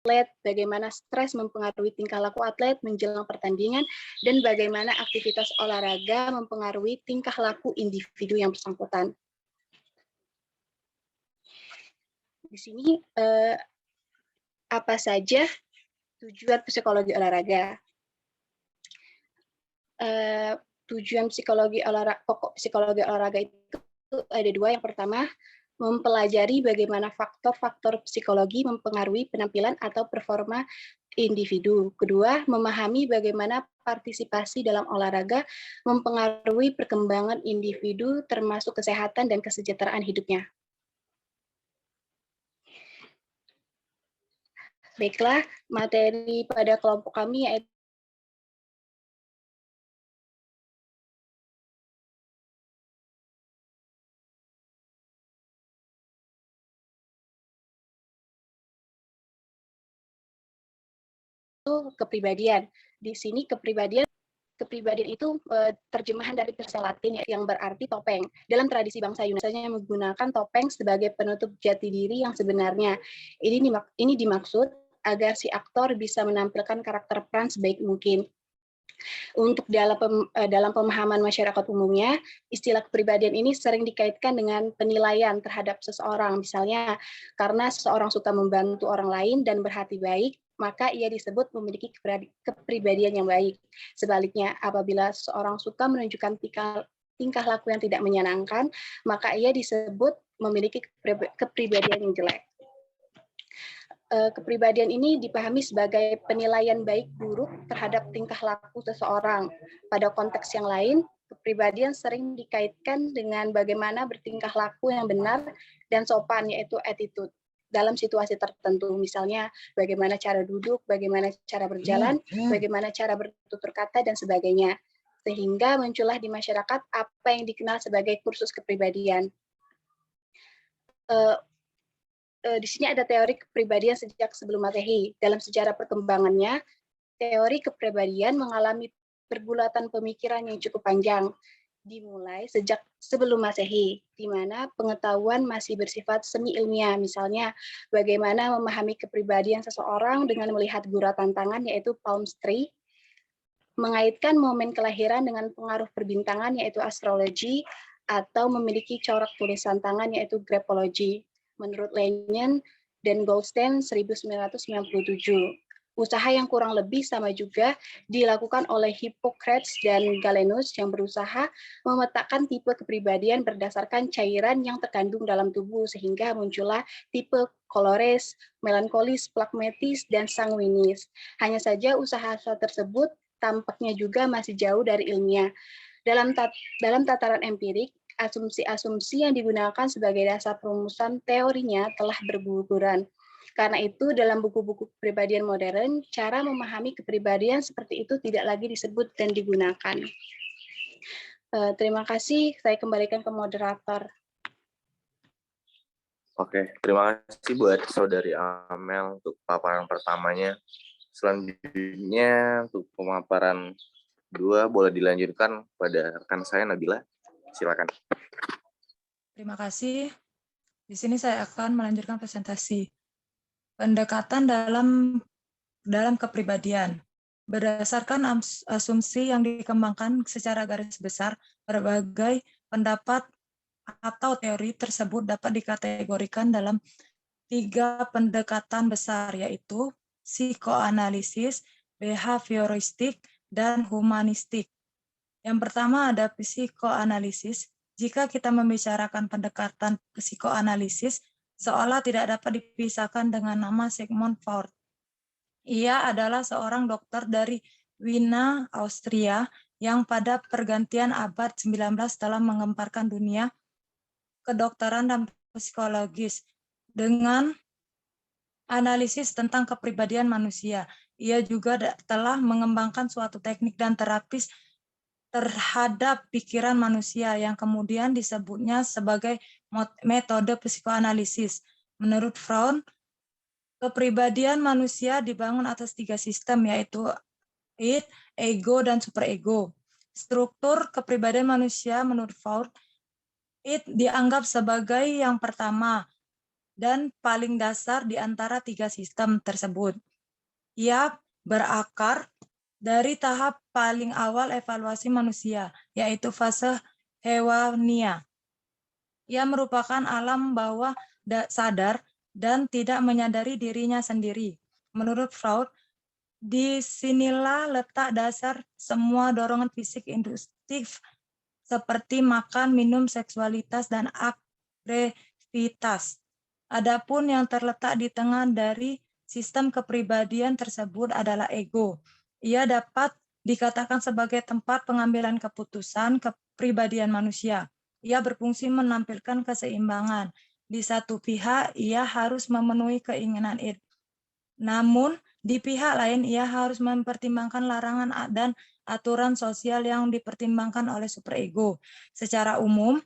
atlet, bagaimana stres mempengaruhi tingkah laku atlet menjelang pertandingan, dan bagaimana aktivitas olahraga mempengaruhi tingkah laku individu yang bersangkutan. Di sini apa saja tujuan psikologi olahraga? Tujuan pokok psikologi olahraga itu ada dua. Yang pertama, mempelajari bagaimana faktor-faktor psikologi mempengaruhi penampilan atau performa individu. Kedua, memahami bagaimana partisipasi dalam olahraga mempengaruhi perkembangan individu termasuk kesehatan dan kesejahteraan hidupnya. Baiklah, materi pada kelompok kami yaitu kepribadian. Di sini kepribadian itu terjemahan dari bahasa Latin yang berarti topeng. Dalam tradisi bangsa Yunani menggunakan topeng sebagai penutup jati diri yang sebenarnya. Ini dimaksud agar si aktor bisa menampilkan karakter peran sebaik mungkin. Untuk dalam pemahaman masyarakat umumnya, istilah kepribadian ini sering dikaitkan dengan penilaian terhadap seseorang. Misalnya, karena seseorang suka membantu orang lain dan berhati baik, maka ia disebut memiliki kepribadian yang baik. Sebaliknya, apabila seseorang suka menunjukkan tingkah laku yang tidak menyenangkan, maka ia disebut memiliki kepribadian yang jelek. Kepribadian ini dipahami sebagai penilaian baik buruk terhadap tingkah laku seseorang. Pada konteks yang lain, kepribadian sering dikaitkan dengan bagaimana bertingkah laku yang benar dan sopan, yaitu attitude. Dalam situasi tertentu, misalnya bagaimana cara duduk, bagaimana cara berjalan, bagaimana cara bertutur kata, dan sebagainya. Sehingga muncullah di masyarakat apa yang dikenal sebagai kursus kepribadian. Di sini ada teori kepribadian sejak sebelum Masehi. Dalam sejarah perkembangannya, teori kepribadian mengalami pergulatan pemikiran yang cukup panjang, dimulai sejak sebelum Masehi, di mana pengetahuan masih bersifat semi ilmiah. Misalnya, bagaimana memahami kepribadian seseorang dengan melihat guratan tangan, yaitu palmistry, mengaitkan momen kelahiran dengan pengaruh perbintangan, yaitu astrologi, atau memiliki corak tulisan tangan, yaitu graphology. Menurut Lenin dan Goldstein 1997. Usaha yang kurang lebih sama juga dilakukan oleh Hippocrates dan Galenus yang berusaha memetakan tipe kepribadian berdasarkan cairan yang terkandung dalam tubuh, sehingga muncullah tipe kolores, melankolis, plakmetis, dan sanguinis. Hanya saja usaha tersebut tampaknya juga masih jauh dari ilmiah. Dalam tataran empirik, asumsi-asumsi yang digunakan sebagai dasar perumusan teorinya telah berguguran. Karena itu, dalam buku-buku kepribadian modern, cara memahami kepribadian seperti itu tidak lagi disebut dan digunakan. Terima kasih, saya kembalikan ke moderator. Oke, terima kasih buat Saudari Amel untuk paparan pertamanya. Selanjutnya, untuk pemaparan kedua, boleh dilanjutkan pada rekan saya, Nabila. Silakan. Terima kasih. Di sini saya akan melanjutkan presentasi. Pendekatan dalam kepribadian. Berdasarkan asumsi yang dikembangkan secara garis besar, berbagai pendapat atau teori tersebut dapat dikategorikan dalam 3 pendekatan besar, yaitu psikoanalisis, behavioristik, dan humanistik. Yang pertama ada psikoanalisis. Jika kita membicarakan pendekatan psikoanalisis, seolah tidak dapat dipisahkan dengan nama Sigmund Freud. Ia adalah seorang dokter dari Wina, Austria, yang pada pergantian abad 19 telah mengemparkan dunia kedokteran dan psikologis dengan analisis tentang kepribadian manusia. Ia juga telah mengembangkan suatu teknik dan terapis terhadap pikiran manusia yang kemudian disebutnya sebagai metode psikoanalisis. Menurut Freud, kepribadian manusia dibangun atas 3 sistem, yaitu id, ego, dan superego. Struktur kepribadian manusia menurut Freud, id dianggap sebagai yang pertama, dan paling dasar di antara tiga sistem tersebut. Ia berakar dari tahap paling awal evaluasi manusia, yaitu fase hewania. Ia merupakan alam bawah sadar dan tidak menyadari dirinya sendiri. Menurut Freud, disinilah letak dasar semua dorongan fisik induktif seperti makan, minum, seksualitas, dan agresivitas. Adapun yang terletak di tengah dari sistem kepribadian tersebut adalah ego. Ia dapat dikatakan sebagai tempat pengambilan keputusan kepribadian manusia. Ia berfungsi menampilkan keseimbangan. Di satu pihak, ia harus memenuhi keinginan itu. Namun, di pihak lain, ia harus mempertimbangkan larangan dan aturan sosial yang dipertimbangkan oleh superego. Secara umum,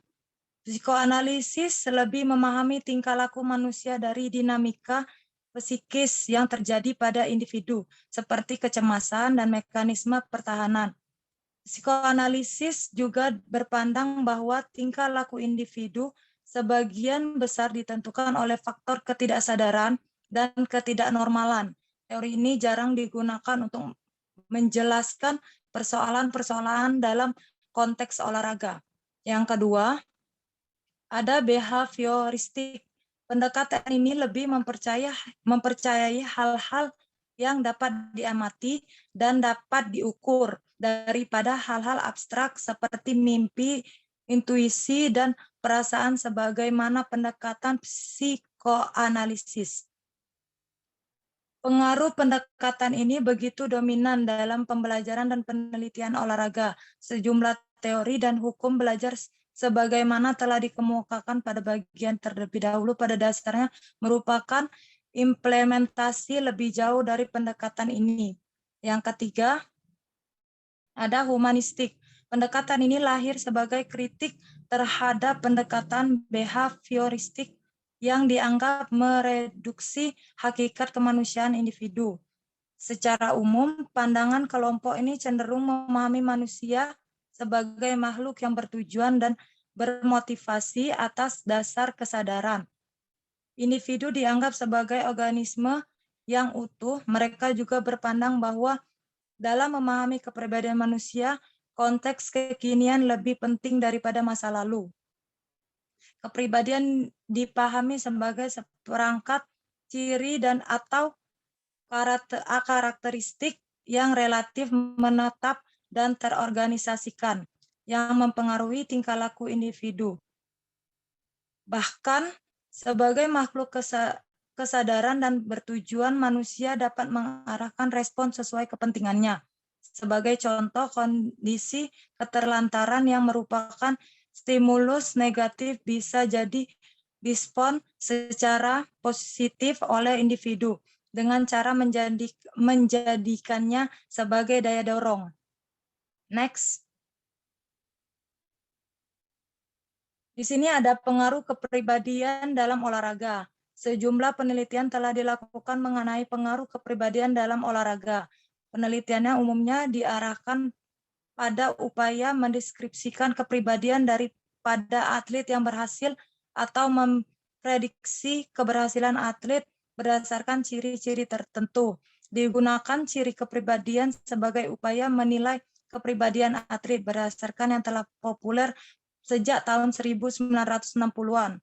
psikoanalisis lebih memahami tingkah laku manusia dari dinamika psikis yang terjadi pada individu, seperti kecemasan dan mekanisme pertahanan. Psikoanalisis juga berpandang bahwa tingkah laku individu sebagian besar ditentukan oleh faktor ketidaksadaran dan ketidaknormalan. Teori ini jarang digunakan untuk menjelaskan persoalan-persoalan dalam konteks olahraga. Yang kedua, ada behavioristik. Pendekatan ini lebih mempercayai hal-hal yang dapat diamati dan dapat diukur daripada hal-hal abstrak seperti mimpi, intuisi, dan perasaan sebagaimana pendekatan psikoanalisis. Pengaruh pendekatan ini begitu dominan dalam pembelajaran dan penelitian olahraga. Sejumlah teori dan hukum belajar sebagaimana telah dikemukakan pada bagian terlebih dahulu pada dasarnya merupakan implementasi lebih jauh dari pendekatan ini. Yang ketiga, ada humanistik. Pendekatan ini lahir sebagai kritik terhadap pendekatan behavioristik yang dianggap mereduksi hakikat kemanusiaan individu. Secara umum, pandangan kelompok ini cenderung memahami manusia sebagai makhluk yang bertujuan dan bermotivasi atas dasar kesadaran. Individu dianggap sebagai organisme yang utuh. Mereka juga berpandang bahwa dalam memahami kepribadian manusia, konteks kekinian lebih penting daripada masa lalu. Kepribadian dipahami sebagai seperangkat ciri dan atau karakteristik yang relatif menetap dan terorganisasikan, yang mempengaruhi tingkah laku individu. Bahkan, sebagai makhluk kesadaran dan bertujuan, manusia dapat mengarahkan respon sesuai kepentingannya. Sebagai contoh, kondisi keterlantaran yang merupakan stimulus negatif bisa jadi dispon secara positif oleh individu dengan cara menjadikannya sebagai daya dorong. Next. Di sini ada pengaruh kepribadian dalam olahraga. Sejumlah penelitian telah dilakukan mengenai pengaruh kepribadian dalam olahraga. Penelitiannya umumnya diarahkan pada upaya mendeskripsikan kepribadian daripada atlet yang berhasil atau memprediksi keberhasilan atlet berdasarkan ciri-ciri tertentu. Digunakan ciri kepribadian sebagai upaya menilai kepribadian atlet berdasarkan yang telah populer sejak tahun 1960-an.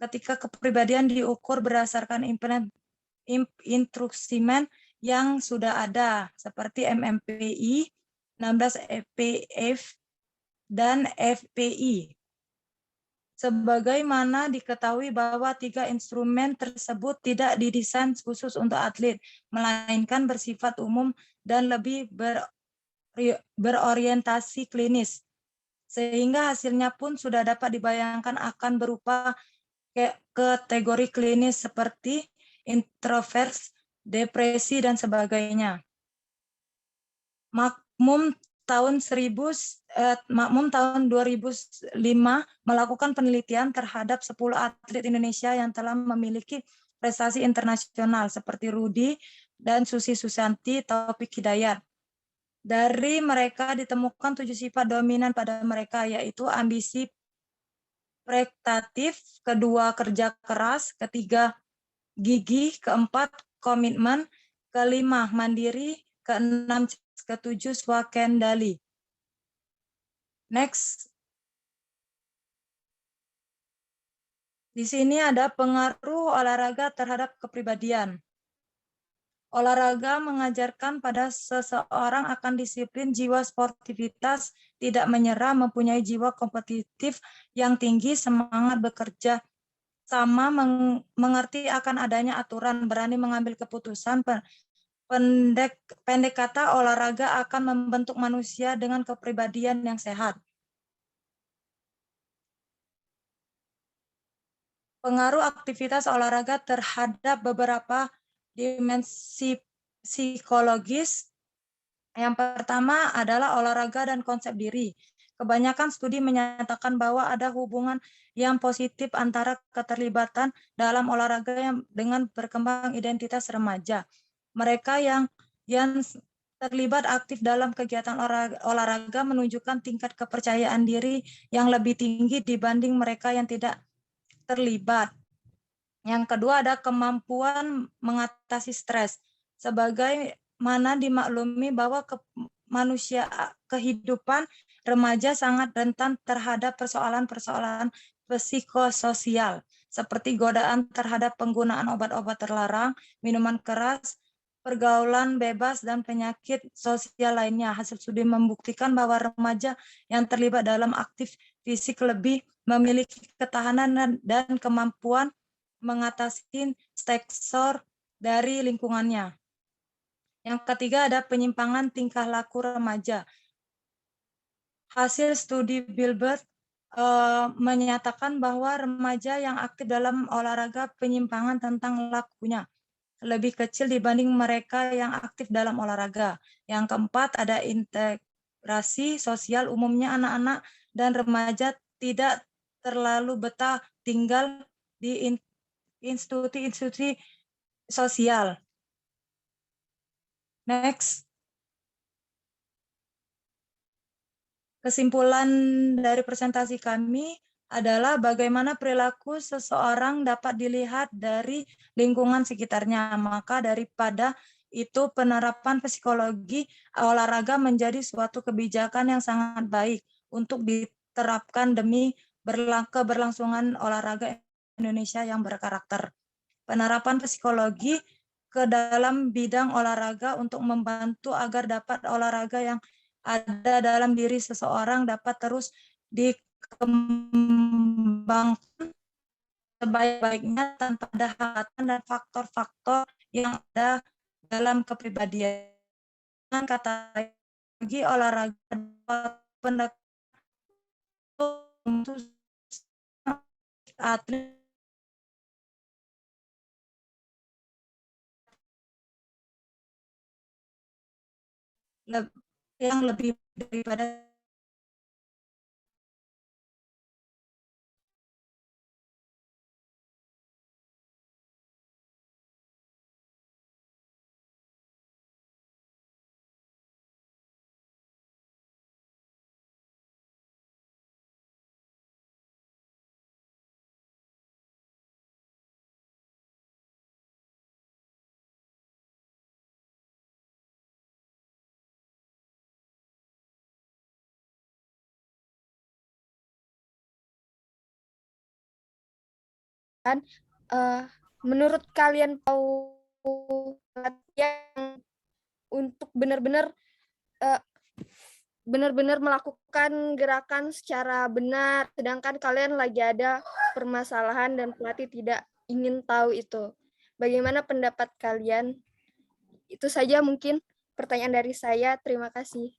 Ketika kepribadian diukur berdasarkan instruksimen yang sudah ada, seperti MMPI, 16 FPF, dan FPI. Sebagaimana diketahui bahwa 3 instrumen tersebut tidak didesain khusus untuk atlet, melainkan bersifat umum dan lebih berorientasi klinis. Sehingga hasilnya pun sudah dapat dibayangkan akan berupa kategori klinis seperti introvert, depresi, dan sebagainya. Makmum tahun 2005 melakukan penelitian terhadap 10 atlet Indonesia yang telah memiliki prestasi internasional seperti Rudi dan Susi Susanti, Taufik Hidayat. Dari mereka ditemukan 7 sifat dominan pada mereka, yaitu ambisi, prestatif, kedua kerja keras, ketiga gigih, keempat komitmen, kelima mandiri, keenam ketujuh swakendali. Next. Di sini ada pengaruh olahraga terhadap kepribadian. Olahraga mengajarkan pada seseorang akan disiplin, jiwa sportivitas, tidak menyerah, mempunyai jiwa kompetitif yang tinggi, semangat bekerja sama, mengerti akan adanya aturan, berani mengambil keputusan. Pendek kata, olahraga akan membentuk manusia dengan kepribadian yang sehat. Pengaruh aktivitas olahraga terhadap beberapa dimensi psikologis. Yang pertama adalah olahraga dan konsep diri. Kebanyakan studi menyatakan bahwa ada hubungan yang positif antara keterlibatan dalam olahraga dengan berkembang identitas remaja. Mereka yang terlibat aktif dalam kegiatan olahraga menunjukkan tingkat kepercayaan diri yang lebih tinggi dibanding mereka yang tidak terlibat. Yang kedua ada kemampuan mengatasi stres. Sebagaimana dimaklumi bahwa kehidupan remaja sangat rentan terhadap persoalan-persoalan psikososial, seperti godaan terhadap penggunaan obat-obat terlarang, minuman keras, pergaulan bebas, dan penyakit sosial lainnya. Hasil studi membuktikan bahwa remaja yang terlibat dalam aktif fisik lebih memiliki ketahanan dan kemampuan mengatasi stresor dari lingkungannya. Yang ketiga ada penyimpangan tingkah laku remaja. Hasil studi Bilbert menyatakan bahwa remaja yang aktif dalam olahraga penyimpangan tentang lakunya lebih kecil dibanding mereka yang aktif dalam olahraga. Yang keempat ada integrasi sosial. Umumnya anak-anak dan remaja tidak terlalu betah tinggal di institusi sosial. Next. Kesimpulan dari presentasi kami adalah bagaimana perilaku seseorang dapat dilihat dari lingkungan sekitarnya. Maka daripada itu penerapan psikologi olahraga menjadi suatu kebijakan yang sangat baik untuk diterapkan demi keberlangsungan olahraga Indonesia yang berkarakter. Penerapan psikologi ke dalam bidang olahraga untuk membantu agar dapat olahraga yang ada dalam diri seseorang dapat terus dikembangkan sebaik-baiknya tanpa ada hambatan dan faktor-faktor yang ada dalam kepribadian. Kata lagi olahraga pendekatan atlet yang lebih daripada menurut kalian tahu yang untuk benar-benar melakukan gerakan secara benar, sedangkan kalian lagi ada permasalahan dan pelatih tidak ingin tahu itu. Bagaimana pendapat kalian? Itu saja mungkin pertanyaan dari saya. Terima kasih.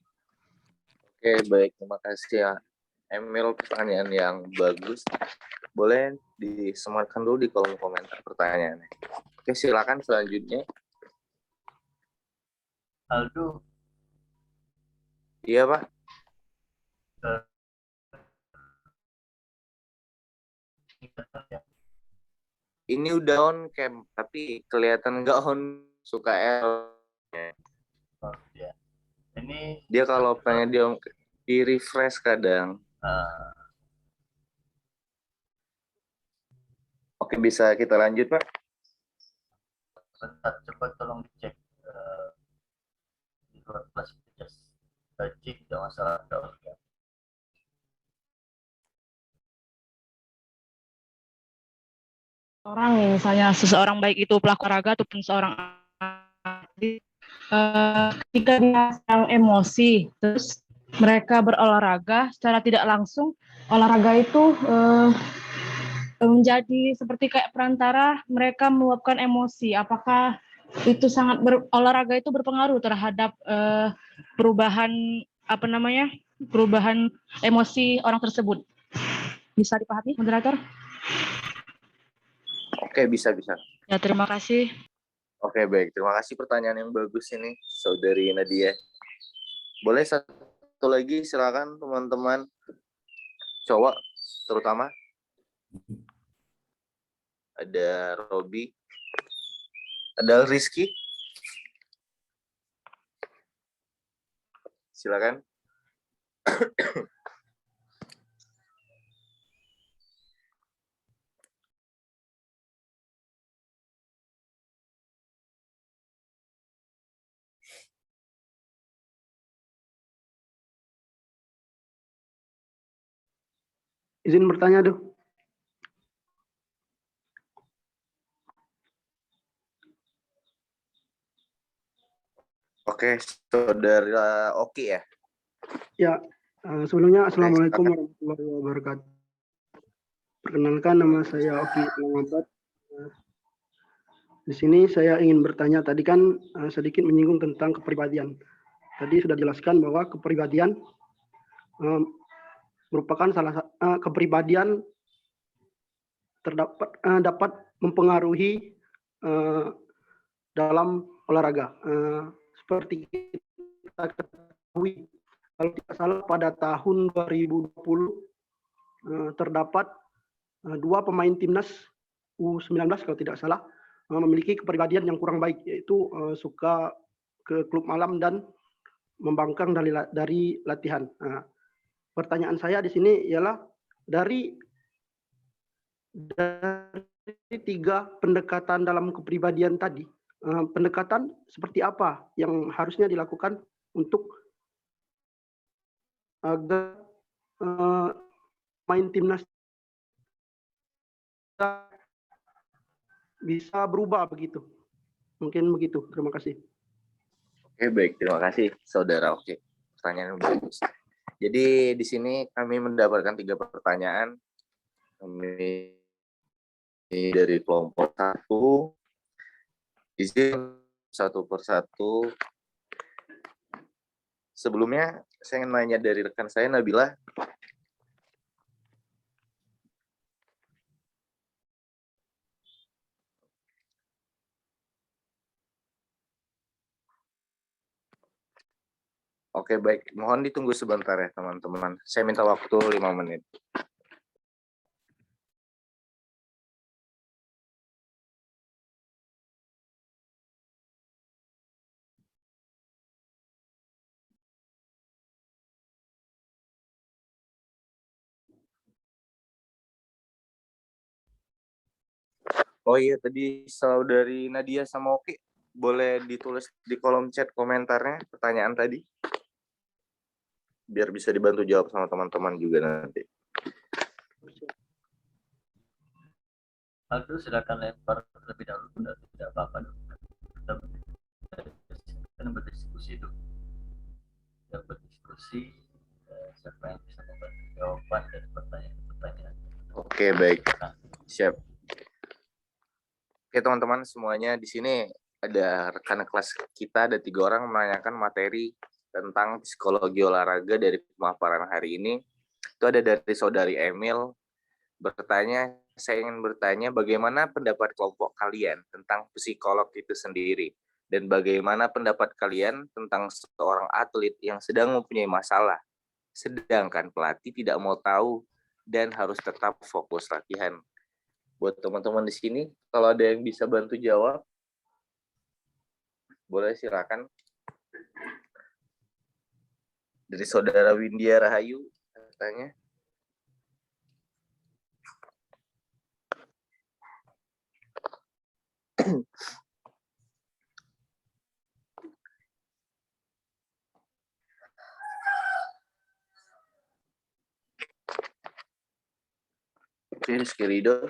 Oke, baik. Terima kasih ya, Emil, pertanyaan yang bagus. Boleh disematkan dulu di kolom komentar pertanyaannya. Oke, silakan selanjutnya. Aldo. Iya, Pak. Ini udah on cam, tapi kelihatan nggak on, suka error. Oh, ya. Ini Dia kalau pengen di refresh kadang. Oke, bisa kita lanjut, Pak? Bentar, coba tolong dicek di luar kelas just cek tidak masalah kalau ya. Orang nih, misalnya seseorang baik itu pelaku olahraga ataupun seorang atlet, ketika dia sedang emosi, terus mereka berolahraga secara tidak langsung, olahraga itu menjadi seperti kayak perantara mereka meluapkan emosi. Apakah itu sangat olahraga itu berpengaruh terhadap perubahan apa namanya perubahan emosi orang tersebut? Bisa dipahami, moderator? Oke, bisa. Ya, terima kasih. Oke, baik. Terima kasih pertanyaan yang bagus ini, Saudari Nadia. Boleh satu lagi, silakan teman-teman cowok terutama. Ada Robi, ada Rizky. Silakan. Izin bertanya, Duh. Oke, Saudara Oki ya. Ya, sebelumnya Assalamualaikum silakan. warahmatullahi wabarakatuh. Perkenalkan, nama saya Oki Langabat. Di sini saya ingin bertanya, tadi kan sedikit menyinggung tentang kepribadian. Tadi sudah dijelaskan bahwa kepribadian merupakan kepribadian dapat mempengaruhi dalam olahraga. Seperti kita ketahui, kalau tidak salah pada tahun 2020 terdapat 2 pemain timnas U19 kalau tidak salah memiliki kepribadian yang kurang baik, yaitu suka ke klub malam dan membangkang dari latihan. Pertanyaan saya di sini ialah dari 3 pendekatan dalam kepribadian tadi, pendekatan seperti apa yang harusnya dilakukan untuk agar main timnas bisa berubah begitu. Mungkin begitu. Terima kasih. Oke, baik. Terima kasih, Saudara Oki. Pertanyaan yang bagus. Jadi di sini kami mendapatkan 3 pertanyaan. Kami dari kelompok 1. Izin satu persatu. Sebelumnya saya ingin nanya dari rekan saya, Nabila. Oke, baik. Mohon ditunggu sebentar ya, teman-teman. Saya minta waktu 5 menit. Oh iya, tadi Saudari Nadia sama Oki, boleh ditulis di kolom chat komentarnya pertanyaan tadi, biar bisa dibantu jawab sama teman-teman juga nanti. Aldo, silakan lempar terlebih dahulu, tidak apa-apa. Kita berdiskusi dulu. Kita berdiskusi, siapa yang bisa membantu jawaban dari pertanyaan-pertanyaan. Oke, baik. Siap. Oke, teman-teman semuanya, di sini ada rekan kelas kita, ada 3 orang menanyakan materi tentang psikologi olahraga dari pemaparan hari ini. Itu ada dari Saudari Emil bertanya, saya ingin bertanya bagaimana pendapat kelompok kalian tentang psikolog itu sendiri, dan bagaimana pendapat kalian tentang seorang atlet yang sedang mempunyai masalah, sedangkan pelatih tidak mau tahu dan harus tetap fokus latihan. Buat teman-teman di sini, kalau ada yang bisa bantu jawab, boleh silakan. Dari Saudara Windia Rahayu, katanya. Oke, Rizky Ridho.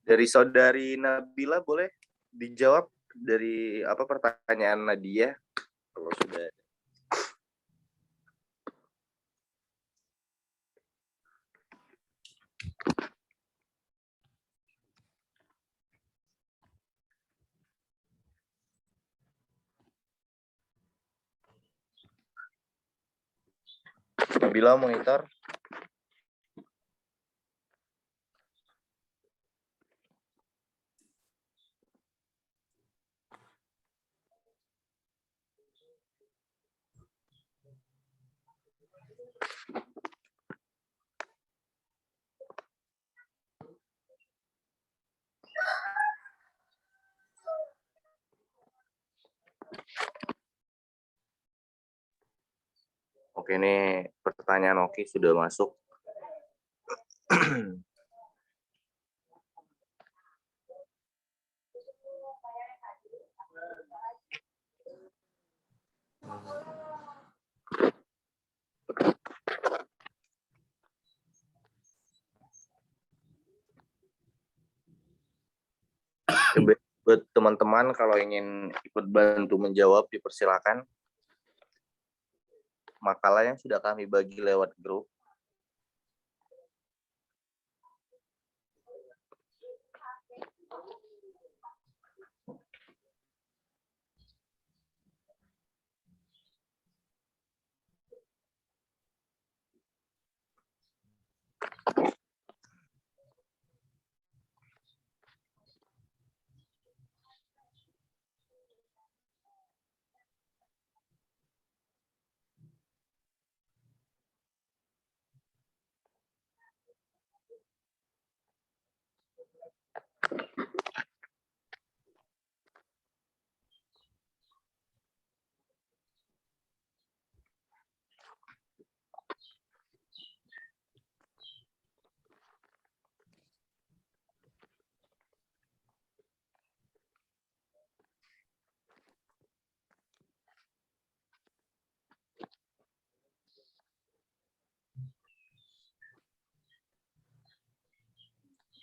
Dari saudari Nabila boleh dijawab dari apa pertanyaan Nadia kalau sudah. Nabila monitor. Oke, ini pertanyaan Oki sudah masuk. Buat teman-teman kalau ingin ikut bantu menjawab dipersilakan. Makalah yang sudah kami bagi lewat grup.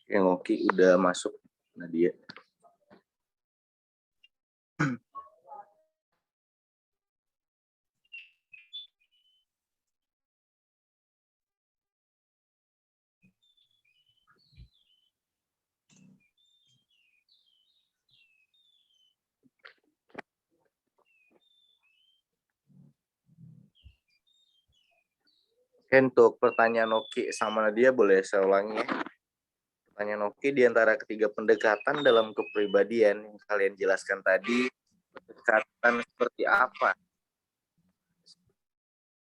Yang Oki udah masuk Nadia. Oke, untuk pertanyaan Oki sama Nadia boleh saya ulangi ya. Pertanyaan Oki, di antara ketiga pendekatan dalam kepribadian yang kalian jelaskan tadi, pendekatan seperti apa?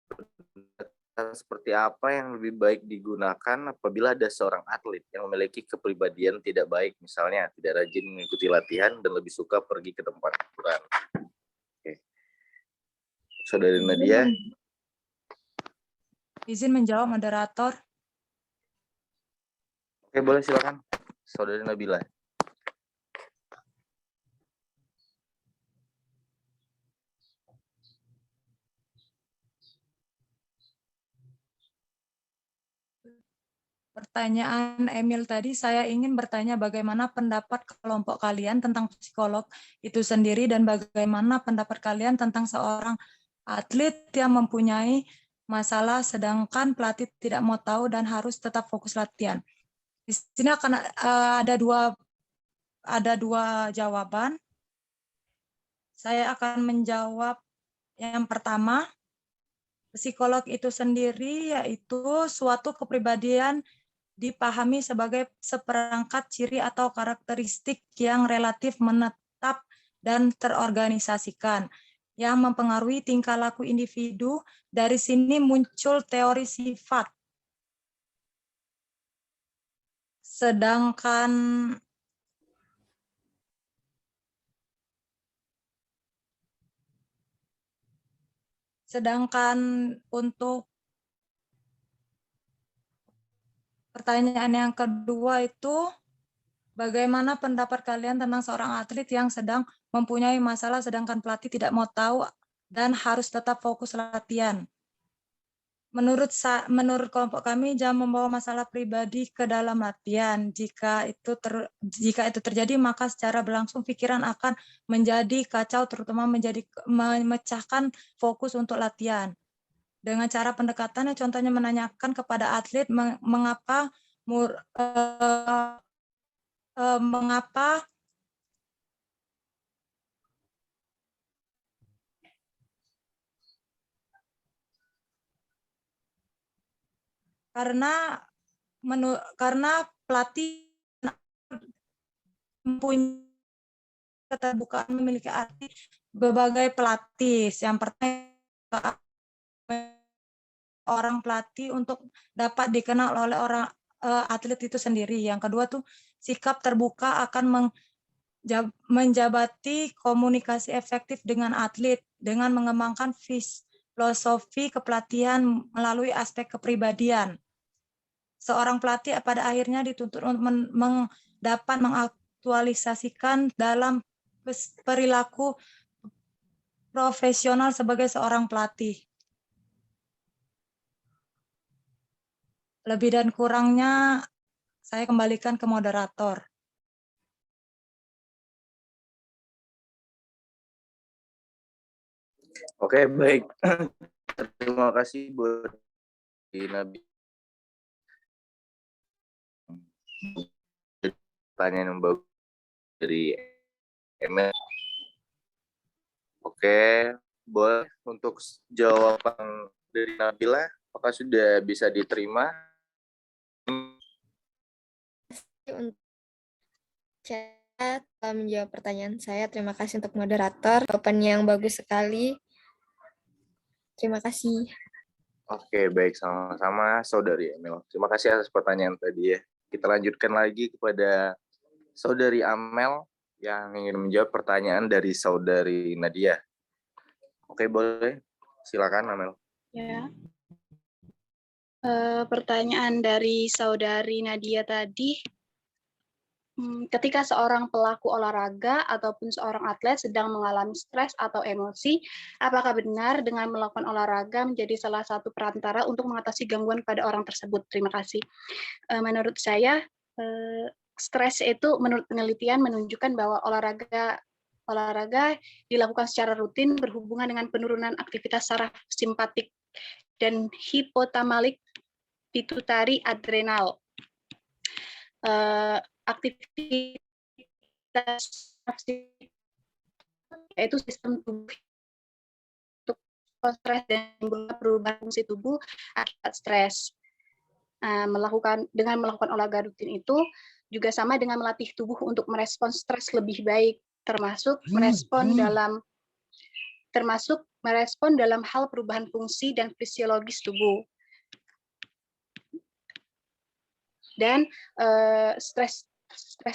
Pendekatan seperti apa yang lebih baik digunakan apabila ada seorang atlet yang memiliki kepribadian tidak baik, misalnya tidak rajin mengikuti latihan dan lebih suka pergi ke tempat hiburan. Oke. Saudari Nadia. Izin menjawab moderator. Oke, boleh silakan. Saudari Nabila. Pertanyaan Emil tadi, saya ingin bertanya bagaimana pendapat kelompok kalian tentang psikolog itu sendiri dan bagaimana pendapat kalian tentang seorang atlet yang mempunyai masalah sedangkan pelatih tidak mau tahu dan harus tetap fokus latihan. Di sini akan ada dua jawaban. Saya akan menjawab yang pertama, psikolog itu sendiri yaitu suatu kepribadian dipahami sebagai seperangkat ciri atau karakteristik yang relatif menetap dan terorganisasikan, yang mempengaruhi tingkah laku individu. Dari sini muncul teori sifat. Sedangkan untuk Pertanyaan yang kedua itu, bagaimana pendapat kalian tentang seorang atlet yang sedang mempunyai masalah sedangkan pelatih tidak mau tahu dan harus tetap fokus latihan? Menurut kelompok kami, jangan membawa masalah pribadi ke dalam latihan. Jika itu terjadi, maka secara berlangsung pikiran akan menjadi kacau, terutama memecahkan fokus untuk latihan. Dengan cara pendekatannya, contohnya menanyakan kepada atlet mengapa karena pelatih mempunyai keterbukaan memiliki arti berbagai pelatih. Yang pertama, orang pelatih untuk dapat dikenal oleh orang atlet itu sendiri. Yang kedua tuh sikap terbuka akan menjabati komunikasi efektif dengan atlet dengan mengembangkan filosofi kepelatihan melalui aspek kepribadian. Seorang pelatih pada akhirnya dituntut untuk dapat mengaktualisasikan dalam perilaku profesional sebagai seorang pelatih. Lebih dan kurangnya saya kembalikan ke moderator. Oke, baik. Terima kasih buat Nabi. Pertanyaan yang bagus dari Emil. Oke, boleh untuk jawaban dari Nabila, apakah sudah bisa diterima? Untuk chat menjawab pertanyaan saya. Terima kasih untuk moderator. Jawabannya yang bagus sekali. Terima kasih. Oke, baik, sama-sama Saudari Emil. Terima kasih atas pertanyaan tadi ya. Kita lanjutkan lagi kepada Saudari Amel yang ingin menjawab pertanyaan dari Saudari Nadia. Oke, boleh. Silakan Amel. Ya. Pertanyaan dari Saudari Nadia tadi, ketika seorang pelaku olahraga ataupun seorang atlet sedang mengalami stres atau emosi, apakah benar dengan melakukan olahraga menjadi salah satu perantara untuk mengatasi gangguan pada orang tersebut? Terima kasih. Menurut saya, stres itu menurut penelitian menunjukkan bahwa olahraga dilakukan secara rutin berhubungan dengan penurunan aktivitas saraf simpatik dan hipotamalik pituitari adrenal. Aktivitas yaitu sistem tubuh untuk stres dan perubahan fungsi tubuh akibat stres. Dengan melakukan olahraga rutin itu juga sama dengan melatih tubuh untuk merespons stres lebih baik, termasuk merespon dalam hal perubahan fungsi dan fisiologis tubuh. Dan stres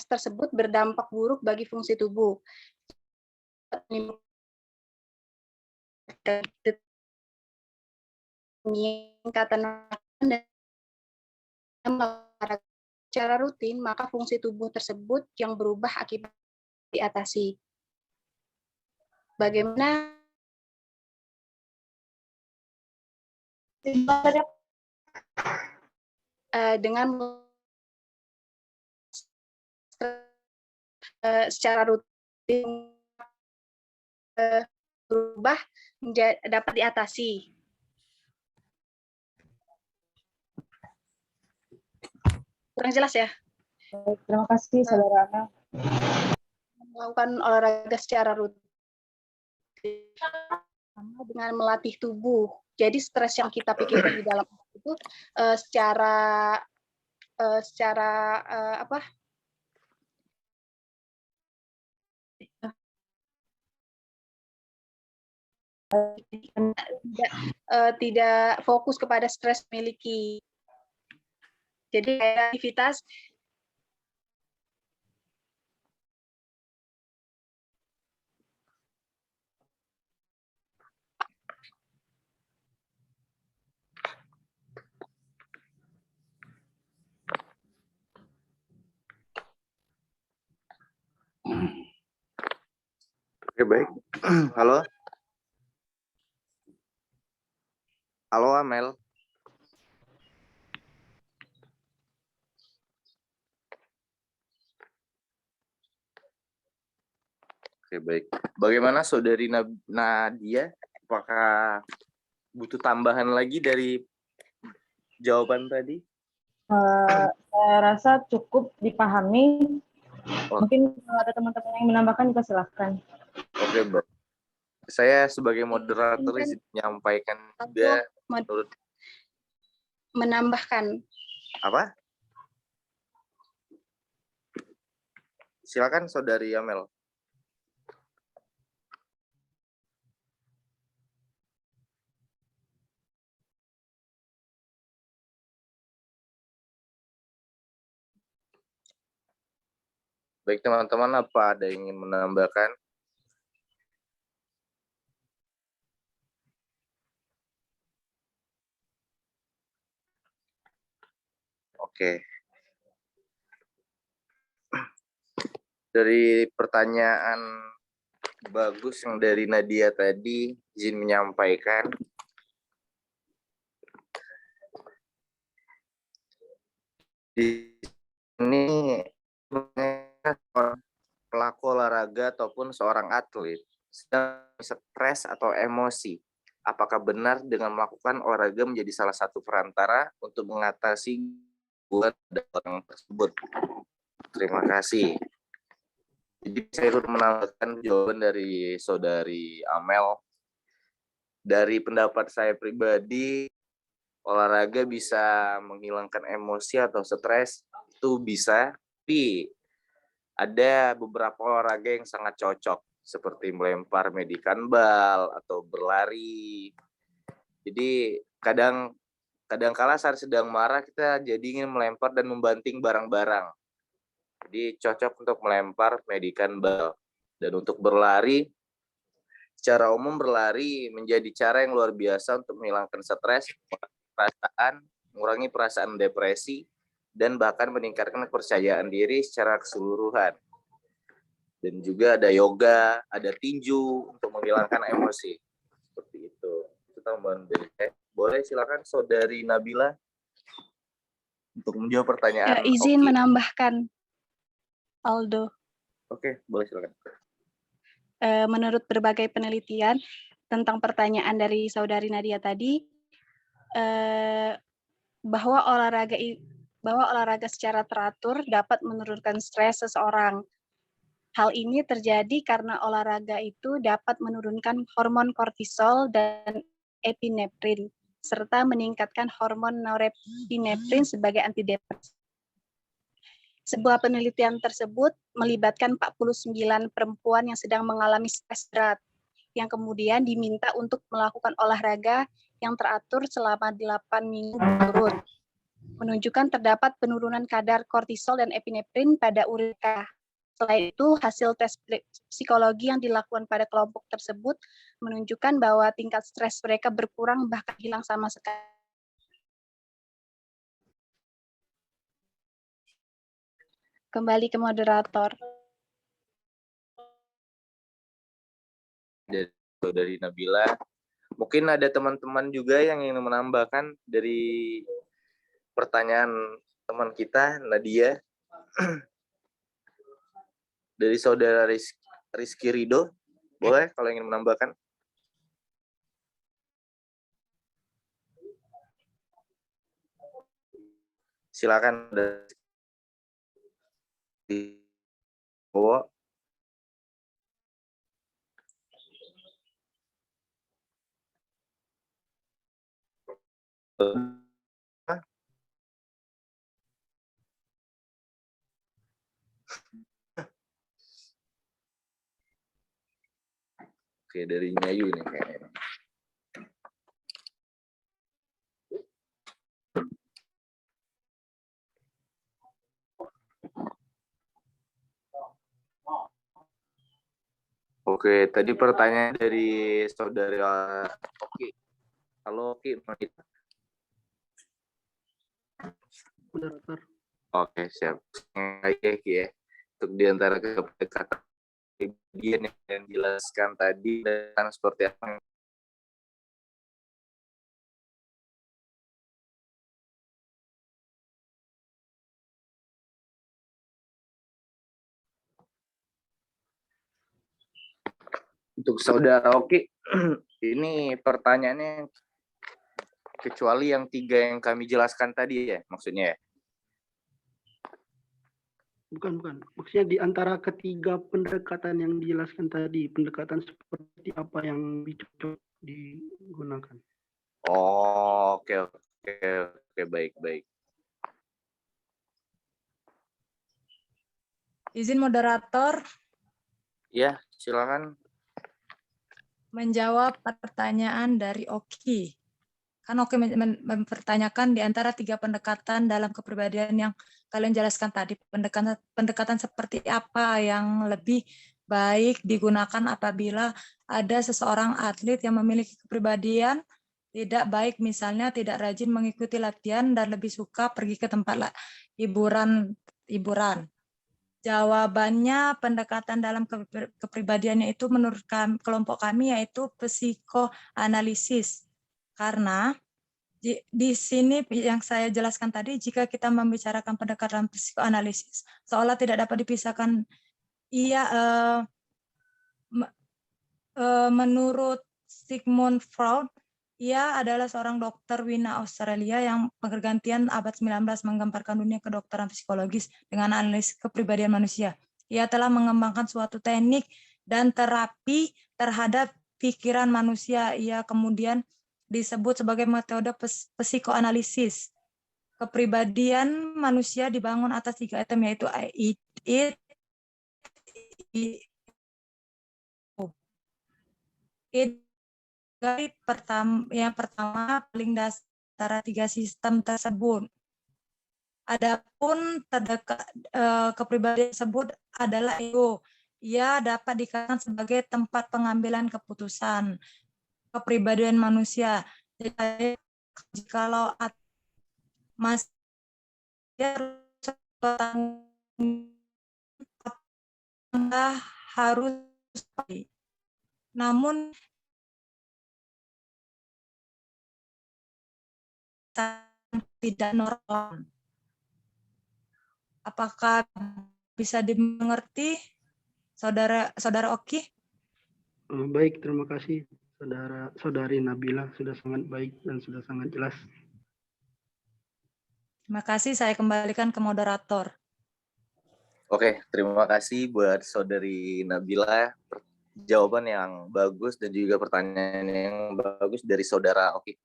tersebut berdampak buruk bagi fungsi tubuh. Peningkatan dan secara rutin, maka fungsi tubuh tersebut yang berubah akibat diatasi. Bagaimana dengan secara rutin berubah dapat diatasi. Kurang jelas ya? Baik, terima kasih Saudara Ana. Melakukan olahraga secara rutin dengan melatih tubuh. Jadi stres yang kita pikirkan di dalam itu secara tidak fokus kepada stres miliki. Jadi aktivitas Oke, baik. Halo? Halo, Amel. Oke, baik. Bagaimana Saudari Nadia? Apakah butuh tambahan lagi dari jawaban tadi? Saya rasa cukup dipahami. Oh. Mungkin kalau ada teman-teman yang menambahkan juga silahkan. Oke, baik. Saya sebagai moderator menyampaikan juga menurut menambahkan. apa? Silakan Saudari Amel. Baik teman-teman, apa ada yang ingin menambahkan? Oke. Dari pertanyaan bagus yang dari Nadia tadi, izin menyampaikan. Di sini pelaku olahraga ataupun seorang atlet sedang stres atau emosi. Apakah benar dengan melakukan olahraga menjadi salah satu perantara untuk mengatasi buat orang tersebut? Terima kasih. Jadi saya ikut menambahkan jawaban dari Saudari Amel. Dari pendapat saya pribadi, olahraga bisa menghilangkan emosi atau stres, itu bisa. Tapi ada beberapa olahraga yang sangat cocok, seperti melempar medikan bal atau berlari. Jadi kadang-kala saat sedang marah kita jadi ingin melempar dan membanting barang-barang. Jadi cocok untuk melempar medikan bal. Dan untuk berlari, secara umum berlari menjadi cara yang luar biasa untuk menghilangkan stres, mengurangi perasaan depresi, dan bahkan meningkatkan kepercayaan diri secara keseluruhan. Dan juga ada yoga, ada tinju untuk menghilangkan emosi. Seperti itu. Itu tambahan dari saya. Boleh silakan Saudari Nabila untuk menjawab pertanyaan. Izin menambahkan, Aldo. Oke, boleh silakan. Menurut berbagai penelitian tentang pertanyaan dari Saudari Nadia tadi, bahwa olahraga secara teratur dapat menurunkan stres seseorang. Hal ini terjadi karena olahraga itu dapat menurunkan hormon kortisol dan epinefrin, serta meningkatkan hormon norepinefrin sebagai antidepresan. Sebuah penelitian tersebut melibatkan 49 perempuan yang sedang mengalami stres berat, yang kemudian diminta untuk melakukan olahraga yang teratur selama 8 minggu berturut, menunjukkan terdapat penurunan kadar kortisol dan epinefrin pada urin mereka. Selain itu, hasil tes psikologi yang dilakukan pada kelompok tersebut menunjukkan bahwa tingkat stres mereka berkurang bahkan hilang sama sekali. Kembali ke moderator. Dari Nabila, mungkin ada teman-teman juga yang ingin menambahkan dari pertanyaan teman kita Nadia. Dari Saudara Rizky Rido, boleh kalau ingin menambahkan? Silakan. Oke, dari Nyayu nih kayaknya. Oke, tadi pertanyaan dari Saudara Oki. Halo Oki, Oke, siap. Oke, ya. Untuk diantara kedekatan kepribadian yang dijelaskan tadi dan seperti apa untuk saudara Oki. Ini pertanyaannya kecuali yang 3 yang kami jelaskan tadi ya, maksudnya ya? Bukan. Maksudnya di antara ketiga pendekatan yang dijelaskan tadi, pendekatan seperti apa yang cocok digunakan? Oh, oke, baik. Izin moderator Ya, silakan. menjawab pertanyaan dari Oki. Kan Oki mempertanyakan di antara 3 pendekatan dalam kepribadian yang kalian jelaskan tadi, pendekatan seperti apa yang lebih baik digunakan apabila ada seseorang atlet yang memiliki kepribadian tidak baik, misalnya tidak rajin mengikuti latihan dan lebih suka pergi ke tempat hiburan. Jawabannya pendekatan dalam kepribadiannya itu menurut kelompok kami yaitu psikoanalisis. Karena di sini yang saya jelaskan tadi, jika kita membicarakan pendekatan psikoanalisis, seolah tidak dapat dipisahkan. Menurut Sigmund Freud, ia adalah seorang dokter Wina Australia yang pergantian abad 19 menggambarkan dunia kedokteran psikologis dengan analisis kepribadian manusia. Ia telah mengembangkan suatu teknik dan terapi terhadap pikiran manusia. Ia kemudian disebut sebagai metode psikoanalisis. Kepribadian manusia dibangun atas 3 item, yaitu yang pertama paling dasar 3 sistem tersebut. Adapun kepribadian tersebut adalah ego. Ia dapat dikatakan sebagai tempat pengambilan keputusan kepribadian manusia. Jadi kalau masih harus, namun tidak normal. Apakah bisa dimengerti, saudara Oki? Baik, terima kasih saudari Nabila, sudah sangat baik dan sudah sangat jelas. Terima kasih, saya kembalikan ke moderator. Oke, terima kasih buat saudari Nabila, jawaban yang bagus dan juga pertanyaan yang bagus dari saudara Oki.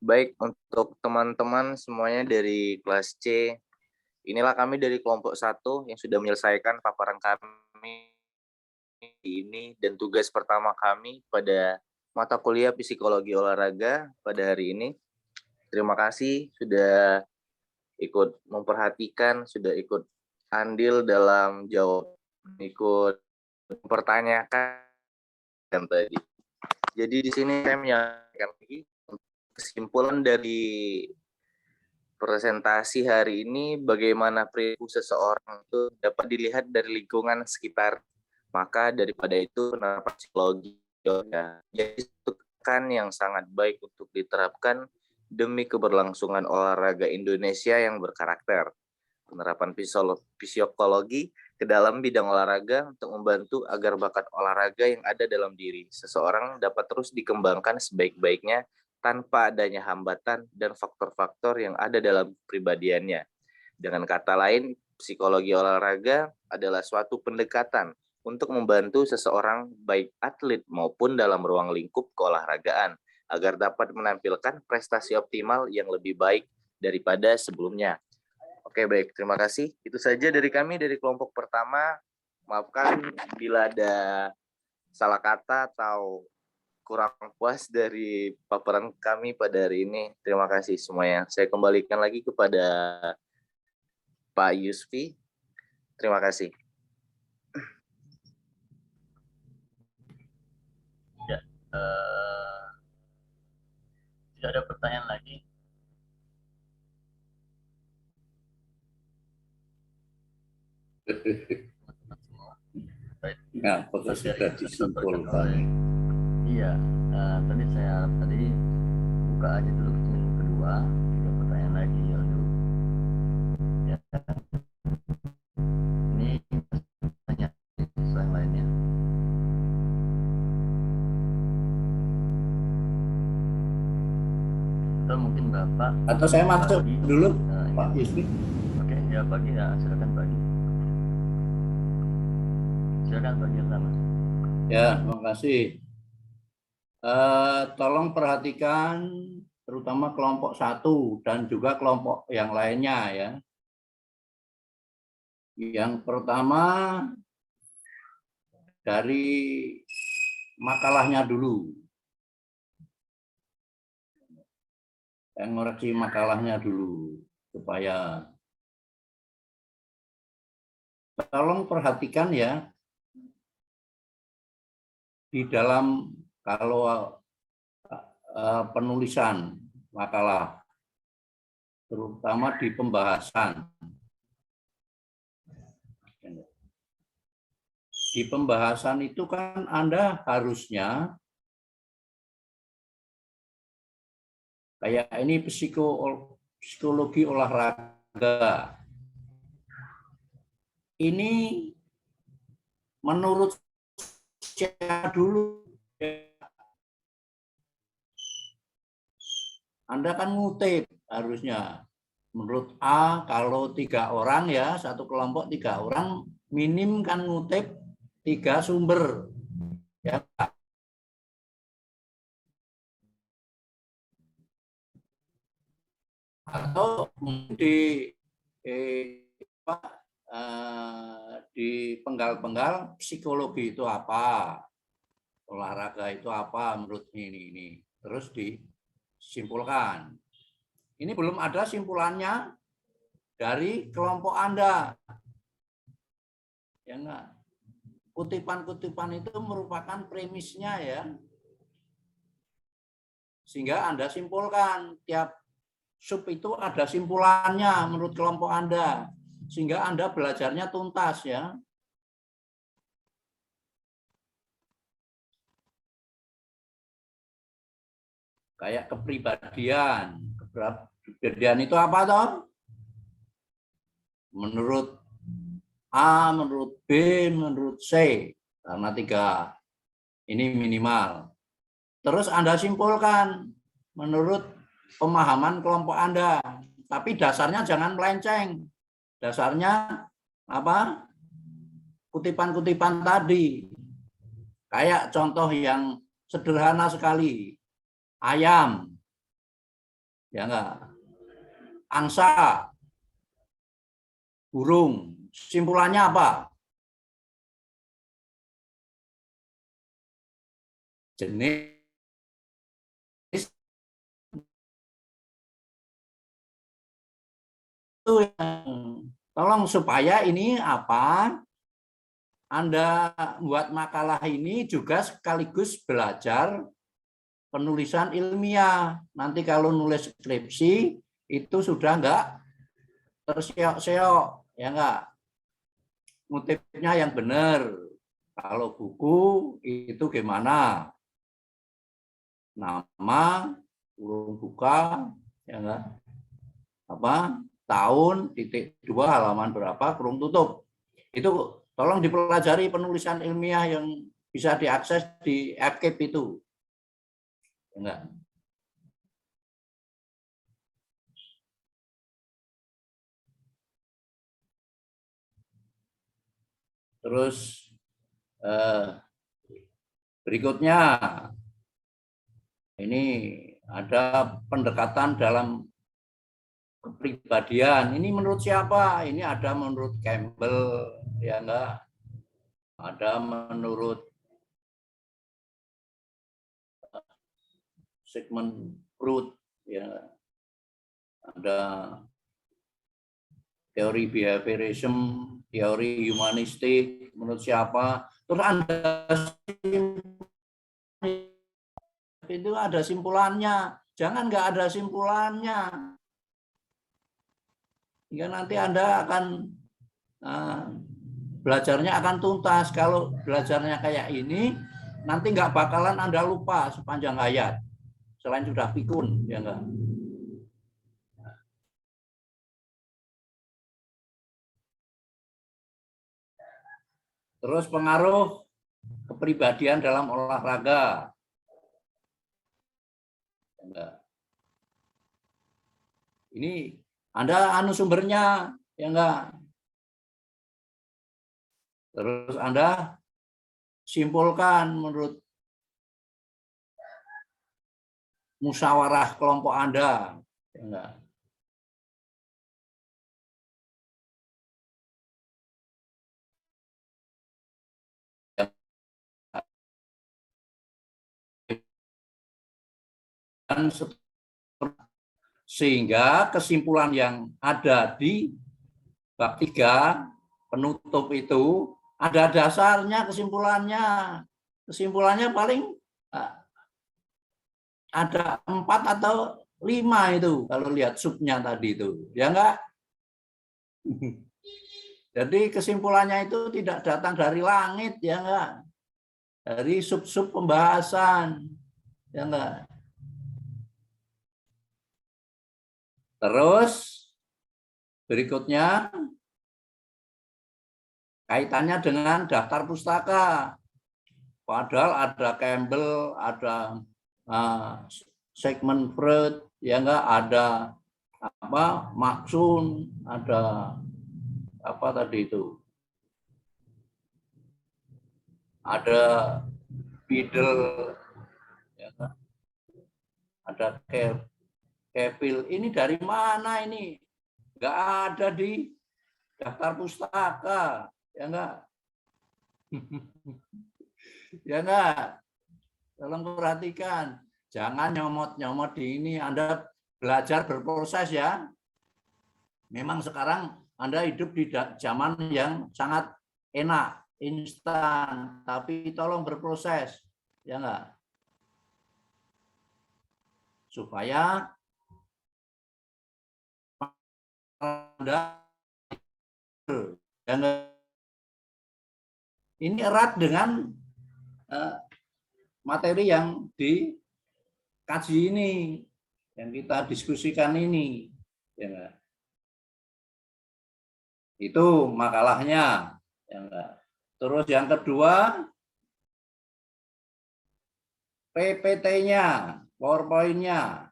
Baik, untuk teman-teman semuanya dari kelas C, inilah kami dari kelompok 1 yang sudah menyelesaikan paparan kami ini dan tugas pertama kami pada mata kuliah psikologi olahraga pada hari ini. Terima kasih sudah ikut memperhatikan, sudah ikut andil dalam ikut mempertanyakan tadi. Jadi di sini saya menyampaikan lagi kesimpulan dari presentasi hari ini, bagaimana perilaku seseorang itu dapat dilihat dari lingkungan sekitar. Maka daripada itu penerapan psikologi jadi kan yang sangat baik untuk diterapkan demi keberlangsungan olahraga Indonesia yang berkarakter. Penerapan psikologi ke dalam bidang olahraga untuk membantu agar bakat olahraga yang ada dalam diri seseorang dapat terus dikembangkan sebaik-baiknya tanpa adanya hambatan dan faktor-faktor yang ada dalam kepribadiannya. Dengan kata lain, psikologi olahraga adalah suatu pendekatan untuk membantu seseorang baik atlet maupun dalam ruang lingkup keolahragaan agar dapat menampilkan prestasi optimal yang lebih baik daripada sebelumnya. Oke, baik. Terima kasih. Itu saja dari kami, dari kelompok pertama. Maafkan bila ada salah kata atau kurang puas dari paparan kami pada hari ini. Terima kasih semuanya. Saya kembalikan lagi kepada Pak Yusfi. Terima kasih. Ya, tidak ada pertanyaan lagi. Teman-teman semua. terkait Ya, apakah materi sudah yang disampaikan disimpulkan? oleh iya tadi saya buka aja dulu pertanyaan kedua, 3 pertanyaan lagi Aldo. Ya, ini tanya yang lainnya. Atau mungkin Bapak Atau saya masuk Pagi, dulu, Pak ingin- Yusri? Oke, ya Pagi ya, silakan Pagi. Silakan Pagi pertama. Ya, terima kasih. Tolong perhatikan terutama kelompok 1 dan juga kelompok yang lainnya ya. Yang pertama dari makalahnya dulu. Saya ngoreksi makalahnya dulu supaya tolong perhatikan ya di dalam kalau penulisan makalah terutama di pembahasan. Di pembahasan itu kan Anda harusnya kayak ini psikologi olahraga. Ini menurut saya dulu Anda kan ngutip harusnya. Menurut A kalau 3 orang ya, satu kelompok 3 orang minim kan ngutip 3 sumber. Ya. Atau di penggal-penggal psikologi itu apa, olahraga itu apa menurut ini. Terus disimpulkan. Ini belum ada simpulannya dari kelompok Anda. Ya enggak? Kutipan-kutipan itu merupakan premisnya ya. Sehingga Anda simpulkan tiap sub itu ada simpulannya menurut kelompok Anda. Sehingga Anda belajarnya tuntas ya. Kayak kepribadian. Kepribadian itu apa toh? Menurut A, menurut B, menurut C. Karena 3 ini minimal. Terus Anda simpulkan menurut pemahaman kelompok Anda. Tapi dasarnya jangan melenceng. Dasarnya apa? Kutipan-kutipan tadi. Kayak contoh yang sederhana sekali. Ayam. Ya enggak? Angsa. Burung. Simpulannya apa? Jenis. Tolong supaya ini apa? Anda buat makalah ini juga sekaligus belajar penulisan ilmiah. Nanti kalau nulis skripsi itu sudah enggak terseok-seok, ya enggak? Ngutipnya yang benar. Kalau buku itu gimana? Nama, kurung buka, ya enggak? Apa? Tahun, .2 halaman berapa, kurung tutup. Itu tolong dipelajari penulisan ilmiah yang bisa diakses di FKIP itu. Enggak. Terus berikutnya ini ada pendekatan dalam kepribadian. Ini menurut siapa? Ini ada menurut Campbell, ya enggak? Ada menurut Sigmund Freud, ya. Ada teori behaviorism, teori humanistik, menurut siapa? Terus itu ada simpulannya. Jangan nggak ada simpulannya. Hingga nanti Anda akan belajarnya akan tuntas. Kalau belajarnya kayak ini, nanti nggak bakalan Anda lupa sepanjang hayat. Selain sudah pikun, ya enggak? Terus pengaruh kepribadian dalam olahraga. Enggak. Ini Anda sumbernya, ya enggak? Terus Anda simpulkan menurut musyawarah kelompok Anda, ya enggak? Dan sehingga kesimpulan yang ada di bab 3 penutup itu ada dasarnya kesimpulannya. Kesimpulannya paling ada 4 atau 5 itu kalau lihat subnya tadi itu, ya enggak? Jadi kesimpulannya itu tidak datang dari langit, ya enggak? Dari sub-sub pembahasan, ya enggak? Terus berikutnya kaitannya dengan daftar pustaka. Padahal ada Campbell, ada Sigmund Freud, ya enggak, ada apa Maxun, ada apa tadi itu, ada Biddle, ya enggak? Ada Kepil. Ini dari mana ini? Enggak ada di daftar pustaka, ya enggak? Ya enggak? Tolong perhatikan, jangan nyomot-nyomot di ini. Anda belajar berproses ya. Memang sekarang Anda hidup di zaman yang sangat enak, instan, tapi tolong berproses, ya enggak? Supaya Anda ini erat dengan materi yang dikaji ini, yang kita diskusikan ini, ya enggak? Itu makalahnya, ya enggak? Terus yang kedua, PPT-nya, PowerPoint-nya.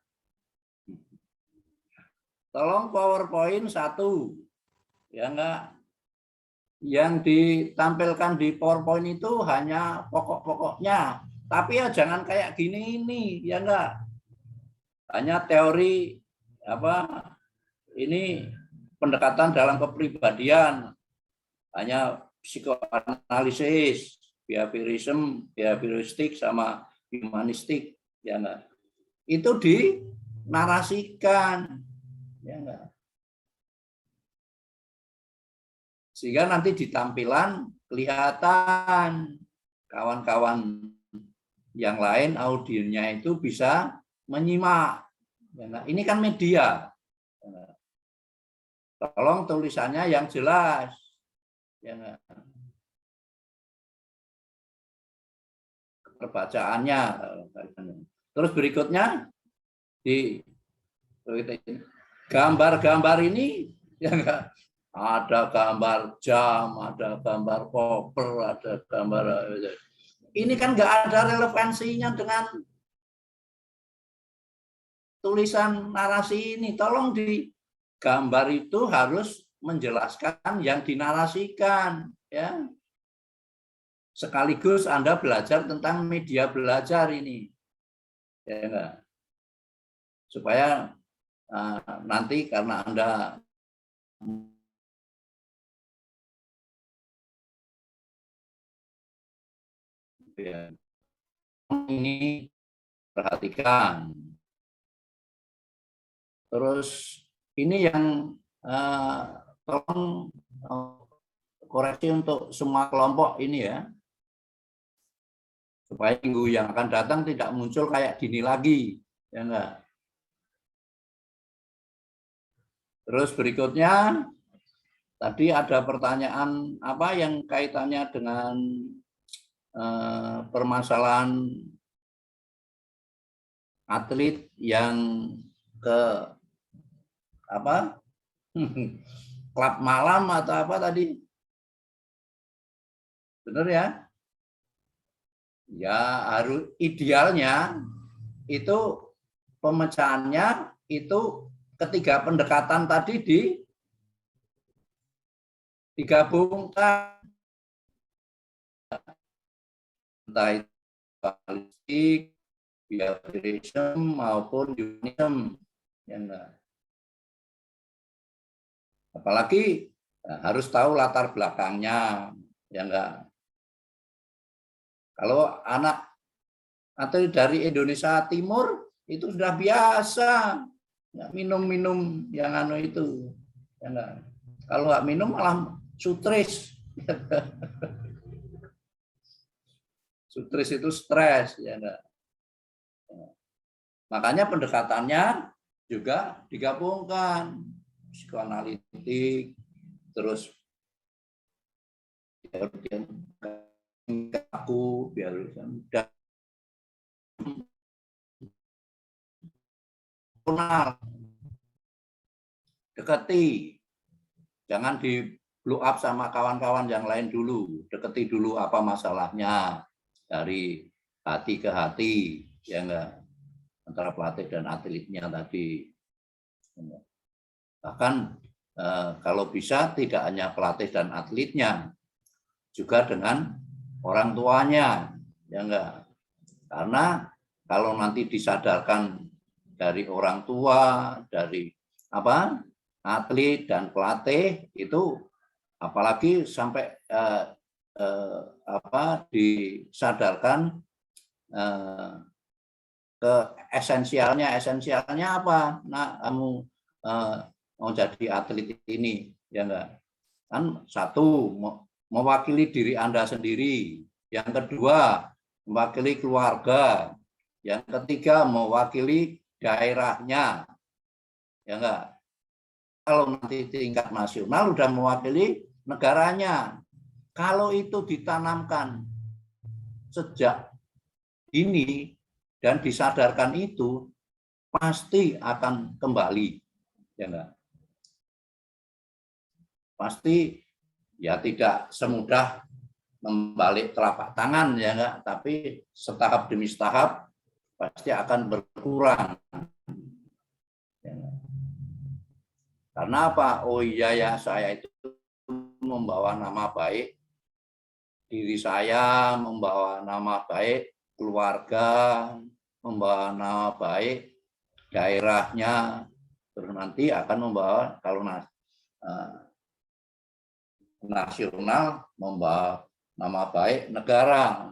Tolong PowerPoint 1, ya enggak? Yang ditampilkan di PowerPoint itu hanya pokok-pokoknya, tapi ya jangan kayak gini ini, ya enggak? Hanya teori apa? Ini pendekatan dalam kepribadian, hanya psikoanalisis, behaviorism, behavioristik sama humanistik, ya enggak? Itu dinarasikan, ya enggak? Sehingga nanti di tampilan kelihatan kawan-kawan yang lain, audiennya itu bisa menyimak. Ya enggak? Ini kan media. Ya enggak? Tolong tulisannya yang jelas. Ya enggak? Perbacaannya. Terus berikutnya di gambar-gambar ini, ya enggak, ada gambar jam, ada gambar koper, ada gambar ini kan enggak ada relevansinya dengan tulisan narasi ini. Tolong di gambar itu harus menjelaskan yang dinarasikan, ya. Sekaligus Anda belajar tentang media belajar ini, ya enggak? Supaya nanti karena Anda ini perhatikan. Terus ini yang tolong koreksi untuk semua kelompok ini ya, supaya minggu yang akan datang tidak muncul kayak gini lagi, ya enggak? Terus berikutnya tadi ada pertanyaan apa yang kaitannya dengan permasalahan atlet yang ke apa klub malam atau apa tadi, benar ya? Ya harus idealnya itu pemecahannya itu ketiga pendekatan tadi digabungkan, entah itu balistik, behaviorism maupun humanism, ya enggak. Apalagi harus tahu latar belakangnya, ya enggak. Kalau anak atau dari Indonesia Timur itu sudah biasa minum-minum yang anu itu, ya enggak. Kalau nggak minum malah sutris. Sutris itu stres, ya enggak. Makanya pendekatannya juga digabungkan psikoanalitik, terus aku biar dekati, jangan di blow up sama kawan-kawan yang lain dulu, dekati dulu apa masalahnya dari hati ke hati, ya enggak, antara pelatih dan atletnya tadi. Bahkan kalau bisa tidak hanya pelatih dan atletnya, juga dengan orang tuanya, ya enggak. Karena kalau nanti disadarkan dari orang tua, dari apa atlet dan pelatih itu, apalagi sampai disadarkan ke esensialnya apa? Nah, kamu mau jadi atlet ini, ya enggak? Kan satu mewakili diri Anda sendiri, yang kedua mewakili keluarga, yang ketiga mewakili daerahnya, ya enggak. Kalau nanti tingkat nasional udah mewakili negaranya. Kalau itu ditanamkan sejak ini dan disadarkan itu, pasti akan kembali, ya enggak. Pasti ya tidak semudah membalik telapak tangan, ya enggak, tapi setahap demi setahap pasti akan berkurang. Karena apa? Oh iya ya, saya itu membawa nama baik diri saya, membawa nama baik keluarga, membawa nama baik daerahnya, terus nanti akan membawa kalau nasional membawa nama baik negara.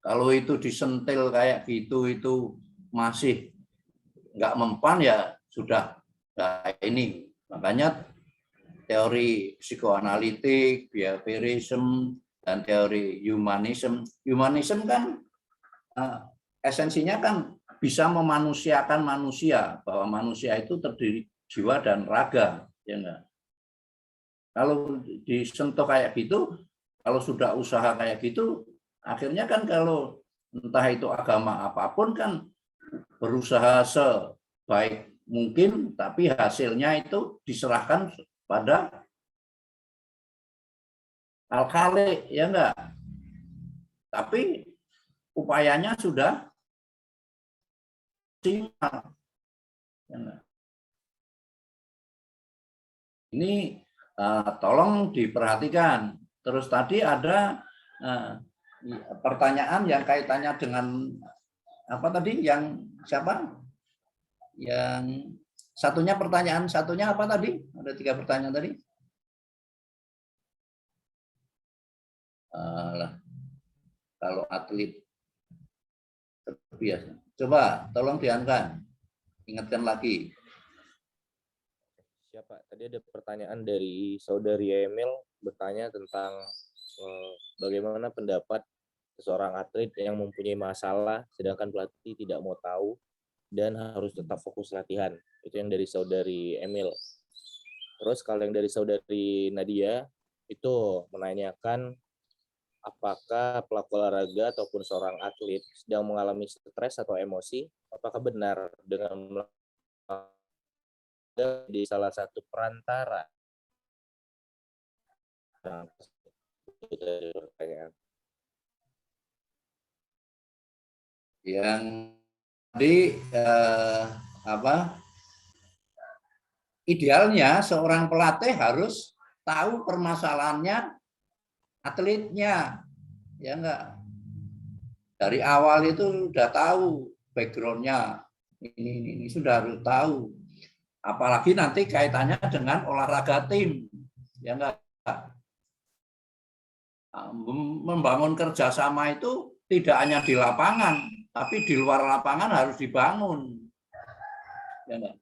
Kalau itu disentil kayak gitu itu masih nggak mempan, ya sudah. Nah, ini makanya teori psikoanalitik, behaviorism, dan teori humanism. Humanism kan esensinya kan bisa memanusiakan manusia, bahwa manusia itu terdiri jiwa dan raga, ya enggak. Kalau disentuh kayak gitu, kalau sudah usaha kayak gitu, akhirnya kan kalau entah itu agama apapun kan berusaha sebaik mungkin, tapi hasilnya itu diserahkan pada Al-Khaliq, ya enggak. Tapi upayanya sudah maksimal. Ya enggak. Ini tolong diperhatikan. Terus tadi ada pertanyaan yang kaitannya dengan apa tadi? Yang siapa? Yang satunya pertanyaan satunya apa tadi? Ada 3 pertanyaan tadi. Kalau atlet terbiasa. Coba tolong diangkat. Ingatkan lagi. Siapa? Tadi ada pertanyaan dari saudari Emil bertanya tentang bagaimana pendapat seseorang atlet yang mempunyai masalah sedangkan pelatih tidak mau tahu dan harus tetap fokus latihan. Itu yang dari saudari Emil. Terus kalau yang dari saudari Nadia itu menanyakan apakah pelaku olahraga ataupun seorang atlet sedang mengalami stres atau emosi, apakah benar dengan di salah satu perantara? Itu dari pertanyaan. Yang tadi idealnya seorang pelatih harus tahu permasalahannya atletnya, ya enggak? Dari awal itu sudah tahu backgroundnya, ini sudah harus tahu. Apalagi nanti kaitannya dengan olahraga tim, ya enggak? Membangun kerjasama itu tidak hanya di lapangan, tapi di luar lapangan harus dibangun, ya enggak?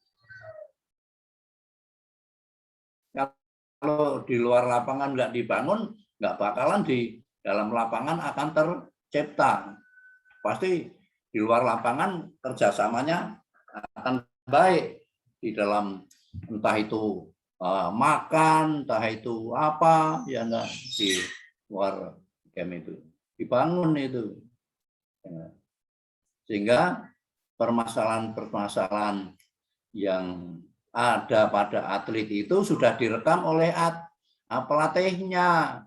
Kalau di luar lapangan nggak dibangun, nggak bakalan di dalam lapangan akan tercipta. Pasti di luar lapangan kerjasamanya akan baik di dalam entah itu makan, entah itu apa, ya enggak, di luar game itu dibangun itu. Sehingga permasalahan-permasalahan yang ada pada atlet itu sudah direkam oleh pelatihnya.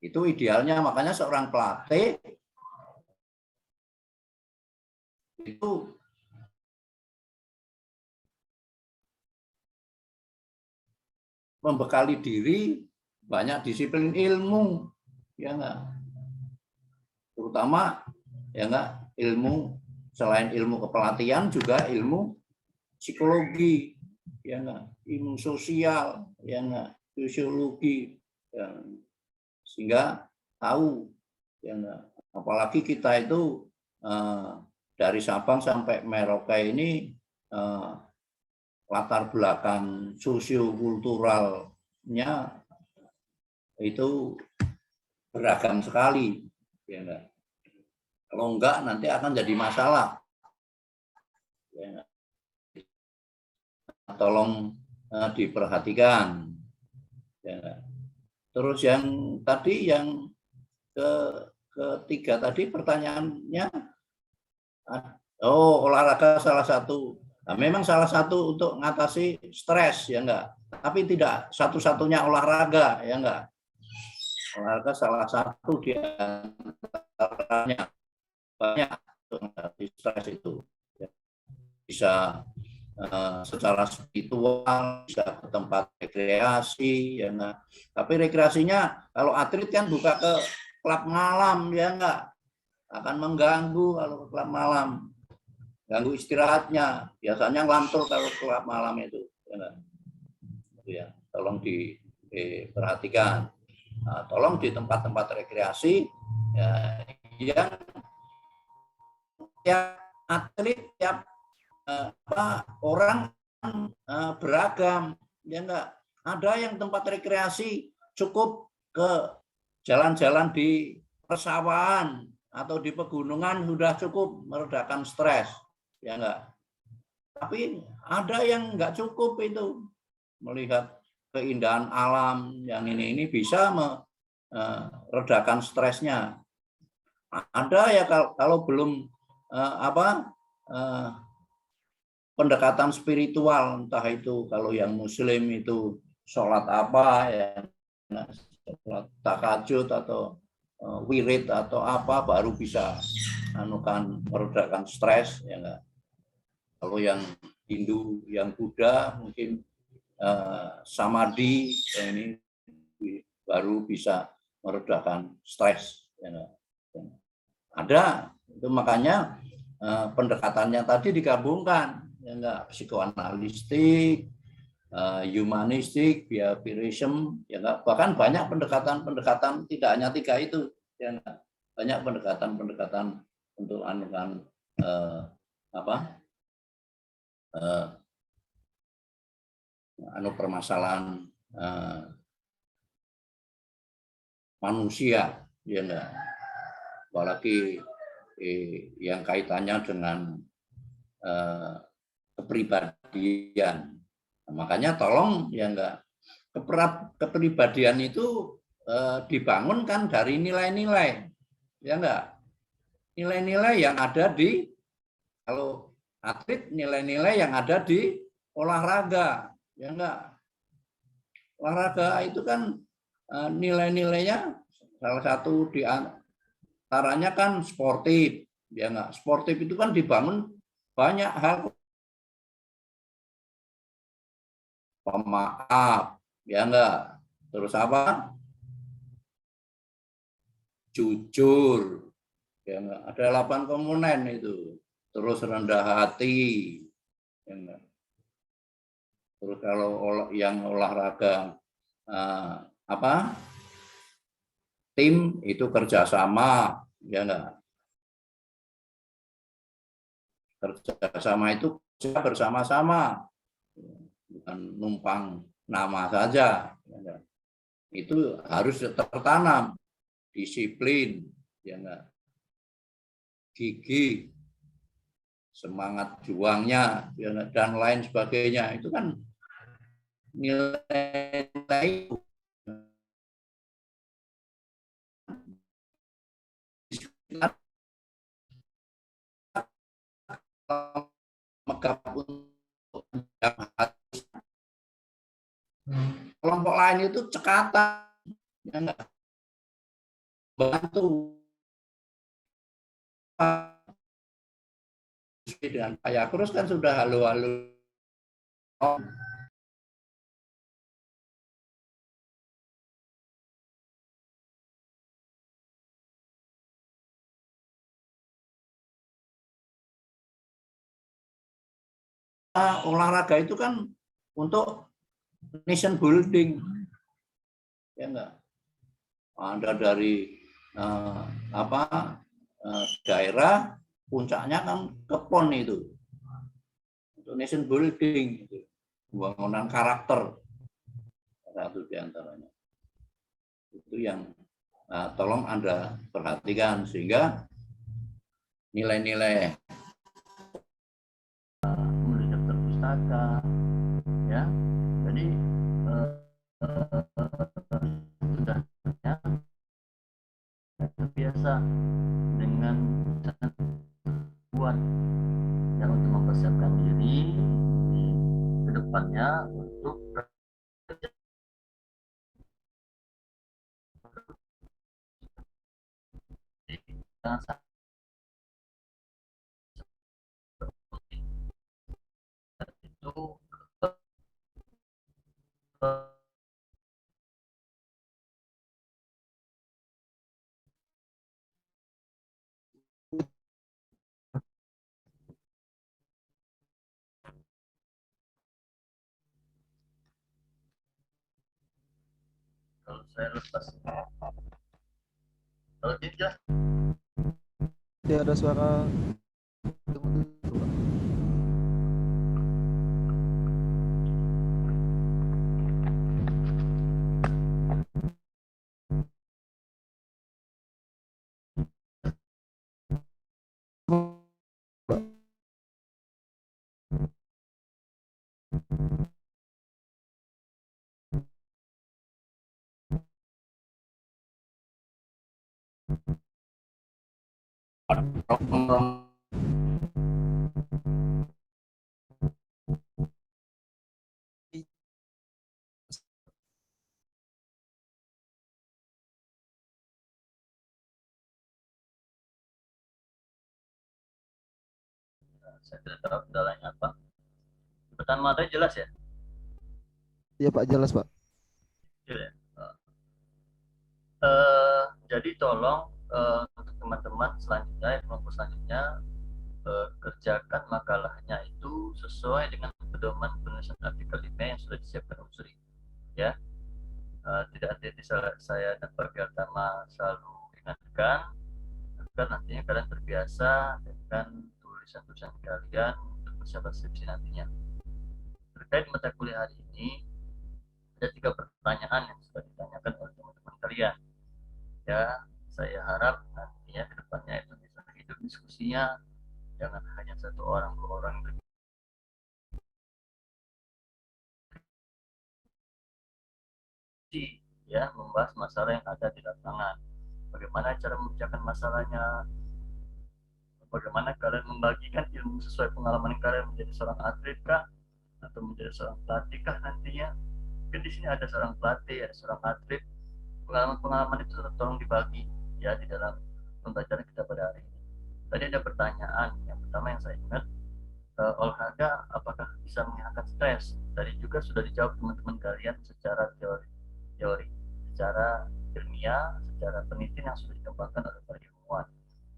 Itu idealnya, makanya seorang pelatih itu membekali diri banyak disiplin ilmu, ya enggak? Terutama ya enggak, ilmu selain ilmu kepelatihan juga ilmu psikologi, ya enggak, ilmu sosial, ya enggak, sosiologi, ya. Sehingga tahu, ya enggak, apalagi kita itu dari Sabang sampai Merauke ini latar belakang sosiokulturalnya itu beragam sekali, ya enggak. Kalau enggak nanti akan jadi masalah. Ya. Tolong diperhatikan. Ya. Terus yang tadi yang ketiga tadi pertanyaannya, olahraga salah satu. Nah, memang salah satu untuk mengatasi stres, ya enggak. Tapi tidak satu-satunya olahraga, ya enggak. Olahraga salah satu di antaranya. Banyak mengatasi stres itu, bisa secara spiritual, bisa ke tempat rekreasi, ya enggak. Tapi rekreasinya kalau atlet kan buka ke klub malam, ya enggak, akan mengganggu kalau ke klub malam, ganggu istirahatnya. Biasanya ngelantur kalau klub malam itu, ya enggak. Ya, tolong diperhatikan. Nah, tolong di tempat-tempat rekreasi ya, yang tiap atlet, tiap orang beragam, ya enggak. Ada yang tempat rekreasi cukup ke jalan-jalan di persawahan atau di pegunungan sudah cukup meredakan stres, ya enggak. Tapi ada yang enggak cukup itu, melihat keindahan alam yang ini bisa meredakan stresnya. Ada ya kalau belum pendekatan spiritual, entah itu kalau yang muslim itu sholat apa ya, sholat tahajud atau wirid atau apa, baru bisa meredakan stres, ya enggak. Kalau yang Hindu, yang Buddha mungkin samadhi, ya ini baru bisa meredakan stres, ya enggak. Ada itu, makanya pendekatannya tadi digabungkan, ya enggak, psikoanalistik, humanistik, behaviorism, ya enggak, bahkan banyak pendekatan tidak hanya 3 itu, ya enggak, banyak pendekatan untuk permasalahan manusia, ya enggak. Apalagi yang kaitannya dengan kepribadian kepribadian. Nah, makanya tolong ya enggak, kepribadian itu dibangun kan dari nilai-nilai, ya enggak, nilai-nilai yang ada di, kalau atlet, nilai-nilai yang ada di olahraga, ya enggak. Olahraga itu kan nilai-nilainya salah satu di antaranya kan sportif, ya enggak. Sportif itu kan dibangun banyak hal, pemaaf, ya enggak. Terus apa? Jujur, ya enggak. Ada 8 komponen itu. Terus rendah hati, ya enggak. Terus kalau yang olahraga apa? Tim itu kerjasama, ya enggak. Kerjasama itu bersama-sama, bukan numpang nama saja. Ya enggak. Itu harus tertanam, disiplin, ya enggak, gigih, semangat juangnya, ya enggak, dan lain sebagainya. Itu kan nilai megap untuk kelompok lain itu cekatan, ya enggak, bantu dengan Pak Yakrus kan sudah halo-halo. Olahraga itu kan untuk nation building, ya enggak. Ada dari daerah, puncaknya kan ke PON itu, untuk nation building, itu pembangunan karakter, satu di antaranya. Itu yang tolong Anda perhatikan, sehingga nilai-nilai menulis daftar pustaka, ya. Jadi sudah terbiasa dengan buat yang untuk mempersiapkan diri ke depannya untuk itu kalau saya lepas, kalau tidak Tidak ada suara. saya tidak tahu kendalanya apa. Pertanyaan materi jelas ya? Iya Pak, jelas Pak. Ya. Jadi tolong untuk teman-teman selanjutnya, kelompok selanjutnya, kerjakan makalahnya itu sesuai dengan pedoman penulisan artikel 5 yang sudah disiapkan unsuri, ya. Tidak nanti saya dan Pak Gautama selalu ingatkan agar nantinya kalian terbiasa dengan tulisan-tulisan kalian untuk persiapan skripsi nantinya. Terkait mata kuliah hari ini ada 3 pertanyaan yang sudah ditanyakan oleh teman-teman kalian. Ya, saya harap nantinya ke depannya itu bisa hidup diskusinya, jangan hanya 1 orang 2 orang ya, membahas masalah yang ada di lapangan. Bagaimana cara memecahkan masalahnya, bagaimana kalian membagikan ilmu sesuai pengalaman kalian menjadi seorang atlet kah, atau menjadi seorang pelatih kah nantinya. Mungkin di sini ada seorang pelatih, ada seorang atlet. Pengalaman-pengalaman itu tolong dibagi ya di dalam pembelajaran kita pada hari ini. Tadi ada pertanyaan, yang pertama yang saya ingat, olahraga apakah bisa menghilangkan stres? Tadi juga sudah dijawab teman-teman kalian secara teori, secara ilmiah, secara penelitian yang sudah dikembangkan oleh para ilmuwan.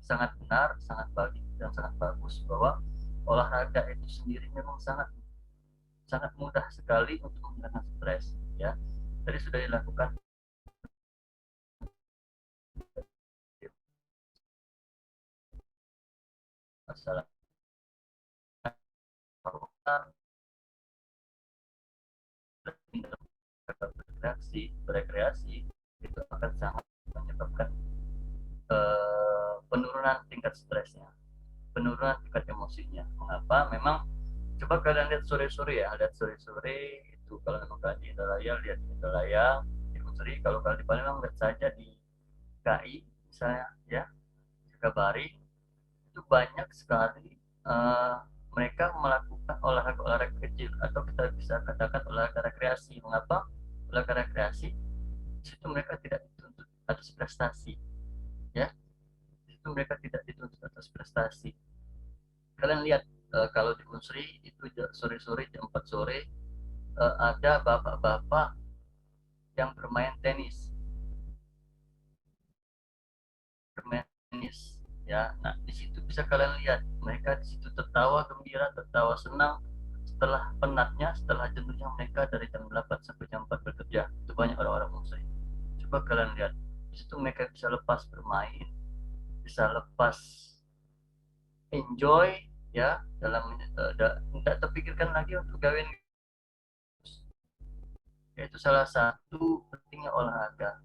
Sangat benar, sangat baik dan sangat bagus bahwa olahraga itu sendiri memang sangat mudah sekali untuk menghilangkan stres. Ya, tadi sudah dilakukan masalah berekreasi itu akan sangat menyebabkan penurunan tingkat stresnya, penurunan tingkat emosinya. Mengapa? Memang coba kalian lihat sore-sore ya, lihat sore-sore itu kalau memang kalian di Indralaya, lihat di Indralaya, di Unsri, kalau kalian di Palembang lihat saja di KI misalnya ya, Kabari, itu banyak sekali mereka melakukan olahraga kecil atau kita bisa katakan olahraga rekreasi. Mengapa? Olahraga rekreasi itu mereka tidak dituntut atas prestasi, ya. Itu mereka tidak dituntut atas prestasi. Kalian lihat kalau di Unsri itu sore-sore jam 4 sore ada bapak-bapak yang bermain tenis ya. Nah, di situ bisa kalian lihat mereka di situ tertawa gembira, tertawa senang setelah penatnya, setelah jenuhnya mereka dari jam 8 sampai jam 4 bekerja. Itu banyak orang-orang muslim. Coba kalian lihat, di situ mereka bisa lepas bermain, bisa lepas enjoy ya, dalam tidak terpikirkan lagi untuk gawin. Yaitu salah satu pentingnya olahraga.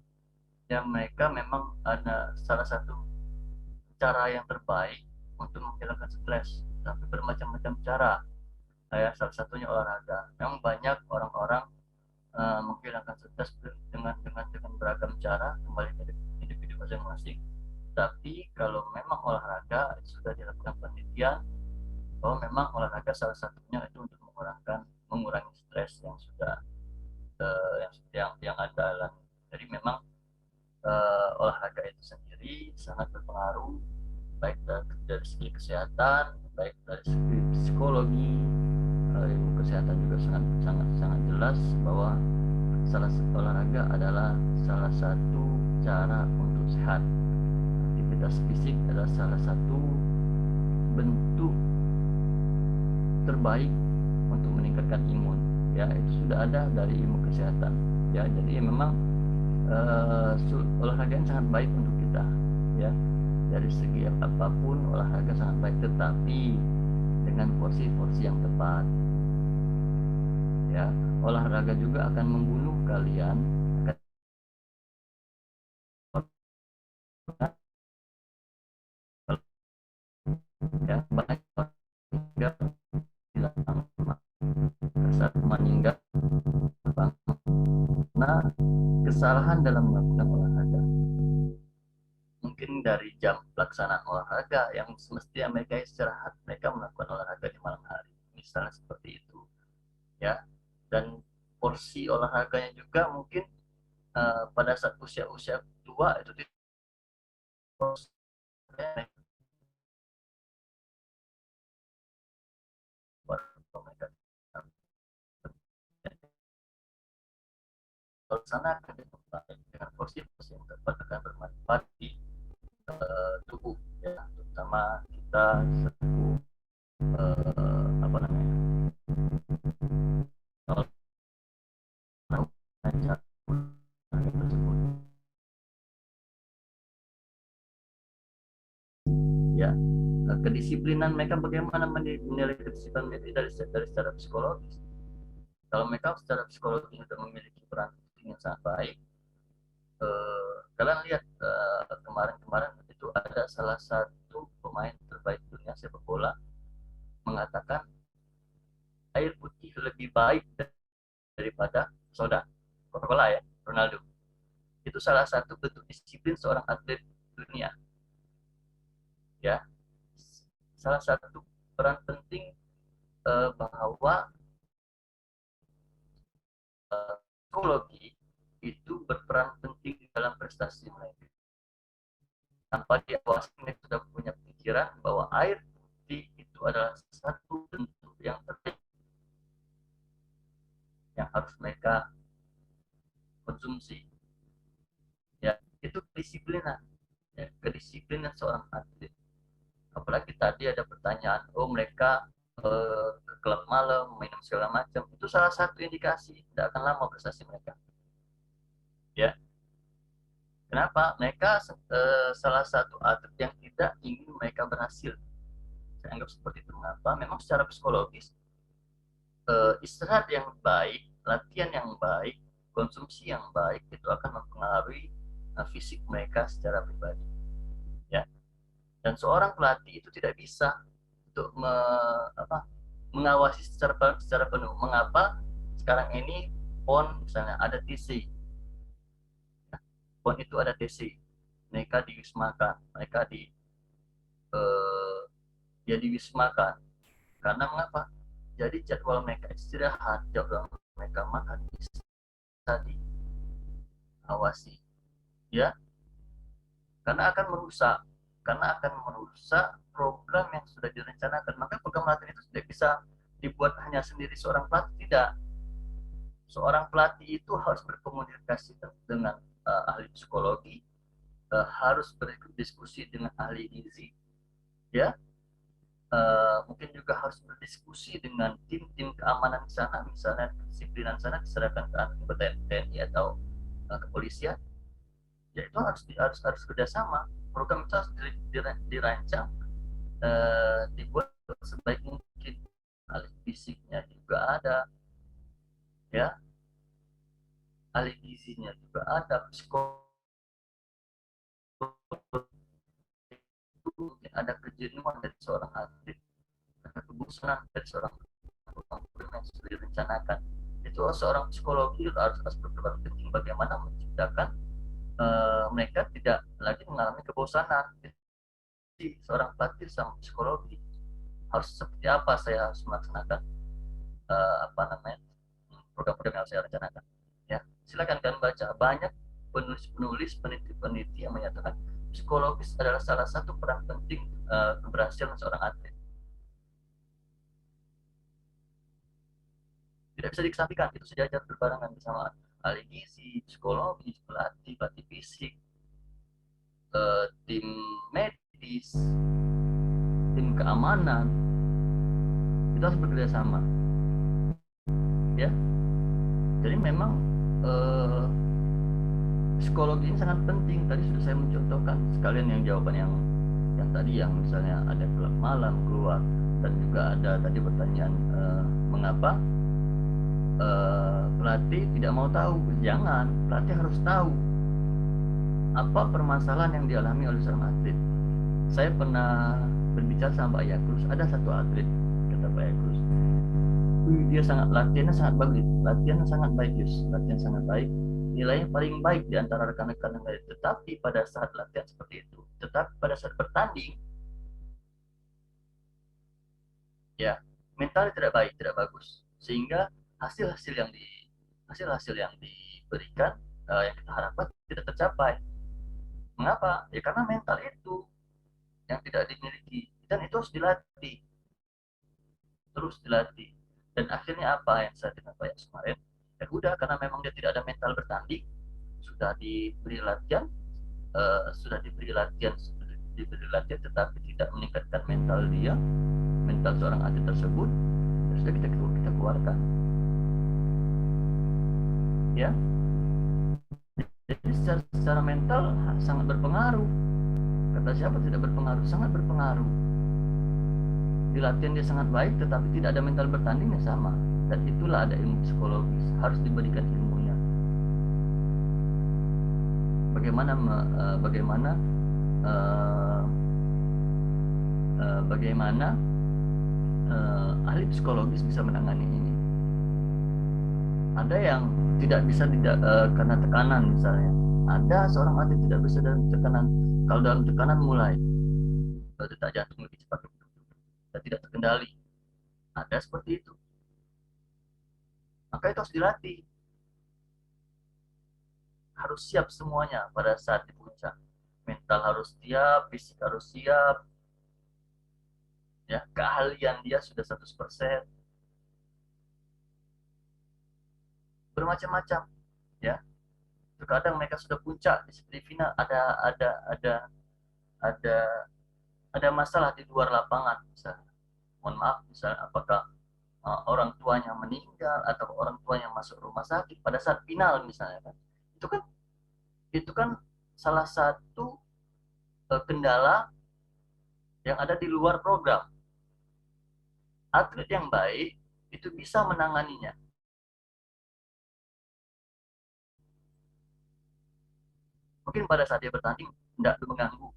Yang mereka memang ada salah satu cara yang terbaik untuk menghilangkan stres, tapi bermacam-macam cara. Ya, salah satunya olahraga. Memang banyak orang-orang menghilangkan stres dengan beragam cara, kembali ke individu masing-masing. Tapi kalau memang olahraga sudah dilakukan penelitian bahwa memang olahraga salah satunya itu untuk mengurangi stres yang sudah yang ada. Jadi memang olahraga itu sendiri sangat berpengaruh baik dari segi kesehatan, baik dari segi psikologi, ilmu kesehatan juga sangat jelas bahwa olahraga adalah salah satu cara untuk sehat. Aktivitas fisik adalah salah satu bentuk terbaik untuk meningkatkan imun. Ya, itu sudah ada dari ilmu kesehatan. Ya, jadi memang olahraga yang sangat baik untuk kita, ya. Dari segi apapun olahraga sangat baik, tetapi dengan porsi-porsi yang tepat. Ya, olahraga juga akan membunuh kalian. Ya, banyak saat meninggal karena kesalahan dalam melakukan olahraga. Mungkin dari jam pelaksanaan olahraga yang semestinya mereka istirahat, mereka melakukan olahraga di malam hari, misalnya seperti itu, ya. Dan porsi olahraganya juga mungkin pada saat usia tua itu sana akan dengan porsi-porsi yang tepat akan bermanfaat di tubuh, ya, terutama kita selaku apa namanya tersebut, ya. Kedisiplinan mereka, bagaimana menilai kedisiplinan itu dari secara psikologis. Kalau mereka secara psikologis sudah memiliki peran yang sangat baik, kalian lihat kemarin itu ada salah satu pemain terbaik dunia sepak bola mengatakan air putih lebih baik daripada soda, Coca-Cola, ya. Ronaldo. Itu salah satu bentuk disiplin seorang atlet dunia. Ya, salah satu peran penting bahwa psikologi itu berperan penting dalam prestasi mereka. Tanpa diawasi, mereka sudah punya pikiran bahwa air putih itu adalah satu bentuk yang terbaik yang harus mereka konsumsi. Ya, itu kedisiplinan, ya, kedisiplinan seorang atlet. Apalagi tadi ada pertanyaan, oh mereka ke klub malam, minum segala macam, itu salah satu indikasi tidak akan lama prestasi mereka. Ya, kenapa? Mereka salah satu atlet yang tidak ingin mereka berhasil. Saya anggap seperti itu. Mengapa? Memang secara psikologis istirahat yang baik, latihan yang baik, konsumsi yang baik itu akan mempengaruhi fisik mereka secara pribadi. Ya. Dan seorang pelatih itu tidak bisa untuk mengawasi secara penuh. Mengapa? Sekarang ini PON misalnya ada TC. PON itu ada TC. Mereka diwismakan, mereka diwismakan. Karena mengapa? Jadi jadwal mereka istirahat, jadwal mereka makan bisa diawasi, ya, karena akan merusak program yang sudah direncanakan. Maka program latihan itu tidak bisa dibuat hanya sendiri seorang pelatih, tidak. Seorang pelatih itu harus berkomunikasi dengan ahli psikologi, harus berdiskusi dengan ahli gizi, ya. Mungkin juga harus berdiskusi dengan tim-tim keamanan di sana, misalnya kedisiplinan sana diserahkan ke anggota TNI atau kepolisian. Ya, itu harus kerjasama. Program itu harus dirancang, dibuat sebaik mungkin. Ahli fisiknya juga ada, ya, ahli gizinya juga ada, psikolog, mungkin ada kejenuhan dari seorang atlet, ada kebosanan dari seorang program yang sudah direncanakan. Itu seorang psikologi harus berperan penting bagaimana menciptakan mereka tidak lagi mengalami kebosanan. Jadi seorang pelatih sama psikologi harus seperti apa saya harus melaksanakan program-program yang saya rencanakan. Ya, silakan kalian baca, banyak penulis-penulis, peneliti-peneliti yang menyatakan psikologis adalah salah satu peran penting keberhasilan seorang atlet. Tidak bisa dikesampingkan, itu sejajar berbarengan bersama ahli gizi, psikologi, pelatih fisik, tim medis, tim keamanan, itu harus bekerja sama. Ya, jadi memang psikologi ini sangat penting. Tadi sudah saya mencontohkan sekalian yang jawaban yang tadi, yang misalnya ada klub malam keluar, dan juga ada tadi pertanyaan mengapa pelatih tidak mau tahu. Jangan, pelatih harus tahu apa permasalahan yang dialami oleh seorang atlet. Saya pernah berbicara sama Pak Yakrus, ada satu atlet, kata Pak Yakrus, dia latihannya sangat bagus, latihan sangat baik, nilainya paling baik di antara rekan-rekan yang lain. Tetapi pada saat latihan seperti itu, pada saat bertanding, ya, mentalnya tidak baik, tidak bagus, sehingga hasil-hasil yang diberikan, yang kita harapkan tidak tercapai. Mengapa? Ya karena mental itu yang tidak dimiliki, dan itu harus dilatih, terus dilatih. Dan akhirnya apa yang saya dengar Pak Yas kemarin, ya udah, karena memang dia tidak ada mental bertanding, sudah diberi latihan, tetapi tidak meningkatkan mental seorang atlet tersebut, ya sudah kita keluarkan. Ya, jadi secara mental sangat berpengaruh. Kata siapa tidak berpengaruh? Sangat berpengaruh. Di latihan dia sangat baik, tetapi tidak ada mental bertandingnya, sama. Dan itulah ada ilmu psikologis, harus diberikan ilmunya. Bagaimana ahli psikologis bisa menangani ini. Ada yang tidak bisa karena tekanan misalnya. Ada seorang atlet tidak bisa dalam tekanan. Kalau dalam tekanan mulai detak jantung lebih cepat dan tidak terkendali. Ada seperti itu. Maka itu harus dilatih. Harus siap semuanya pada saat di puncak. Mental harus siap, fisik harus siap. Ya, keahlian dia sudah 100%. Bermacam-macam, ya. Terkadang mereka sudah puncak di final ada masalah di luar lapangan, misalnya. Mohon maaf, misalnya apakah orang tuanya meninggal atau orang tuanya masuk rumah sakit pada saat final misalnya kan. Itu kan salah satu kendala yang ada di luar program. Atlet yang baik itu bisa menanganinya. Mungkin pada saat dia bertanding tidak mengganggu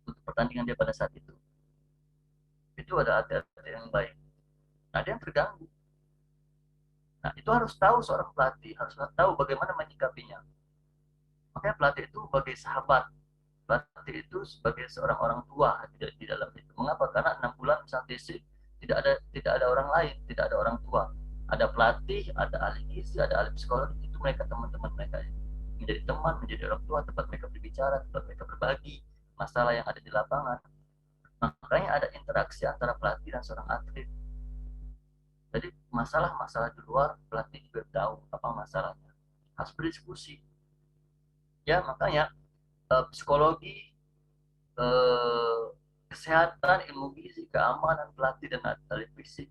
untuk pertandingan dia pada saat itu. Itu ada atlet yang baik. Ada yang terganggu. Nah, itu harus tahu seorang pelatih, harus tahu bagaimana menyikapinya. Makanya pelatih itu sebagai sahabat. Pelatih itu sebagai seorang orang tua di dalam itu. Mengapa? Karena 6 bulan misalnya TC tidak ada orang lain, tidak ada orang tua. Ada pelatih, ada ahli gizi, ada ahli psikologi, itu mereka teman-teman mereka. Menjadi teman, menjadi orang tua, tempat mereka berbicara, tempat mereka berbagi masalah yang ada di lapangan. Makanya ada interaksi antara pelatih dan seorang atlet. Jadi masalah-masalah di luar pelatih juga tahu apa masalahnya. Harus berdiskusi. Ya, makanya psikologi, kesehatan, ilmu gizi, keamanan pelatih dan atlet fisik,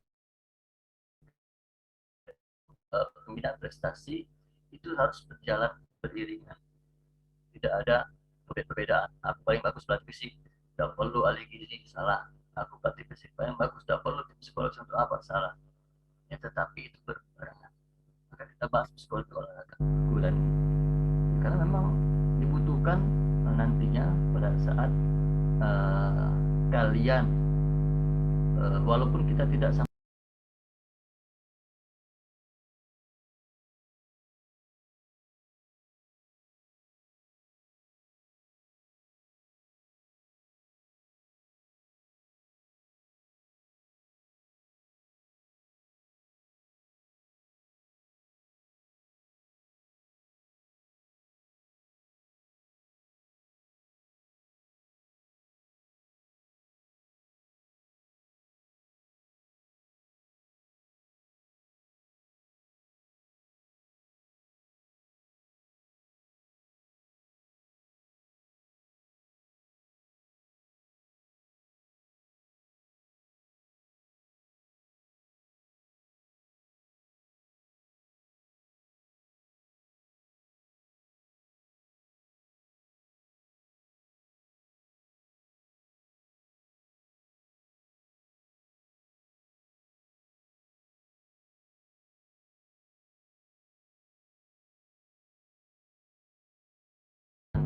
pembinaan prestasi itu harus berjalan beriringan. Tidak ada perbedaan. Aku paling bagus pelatih fisik, tidak perlu ahli gizi, salah. Aku pelatih fisik paling bagus, tidak perlu psikologi untuk apa, salah. Ya, tetapi itu berbarengan. Maka kita bahas psikologi olahraga. Karena memang dibutuhkan nantinya pada saat kalian walaupun kita tidak sama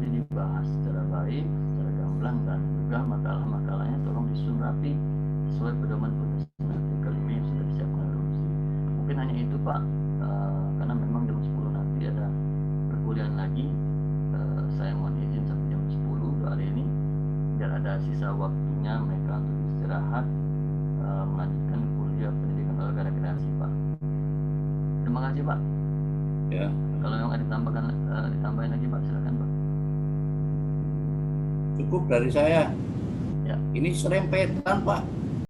nanti dibahas secara baik, secara gamblang, dan juga makalah-makalahnya tolong disusun rapi sesuai pedoman pemeriksaan artikel IME yang sudah disiapkan oleh Rumsi. Mungkin hanya itu Pak, karena memang jam 10 nanti ada perkuliahan lagi. Saya mohon izin sampai jam 10 hari ini biar ada sisa waktunya mereka untuk istirahat, melanjutkan kuliah pendidikan olahraga rekreasi Pak. Terima kasih Pak. Ya. Kalau yang ada ditambahin lagi Pak, silakan Pak. Cukup dari saya. Ya. Ini serempetan Pak.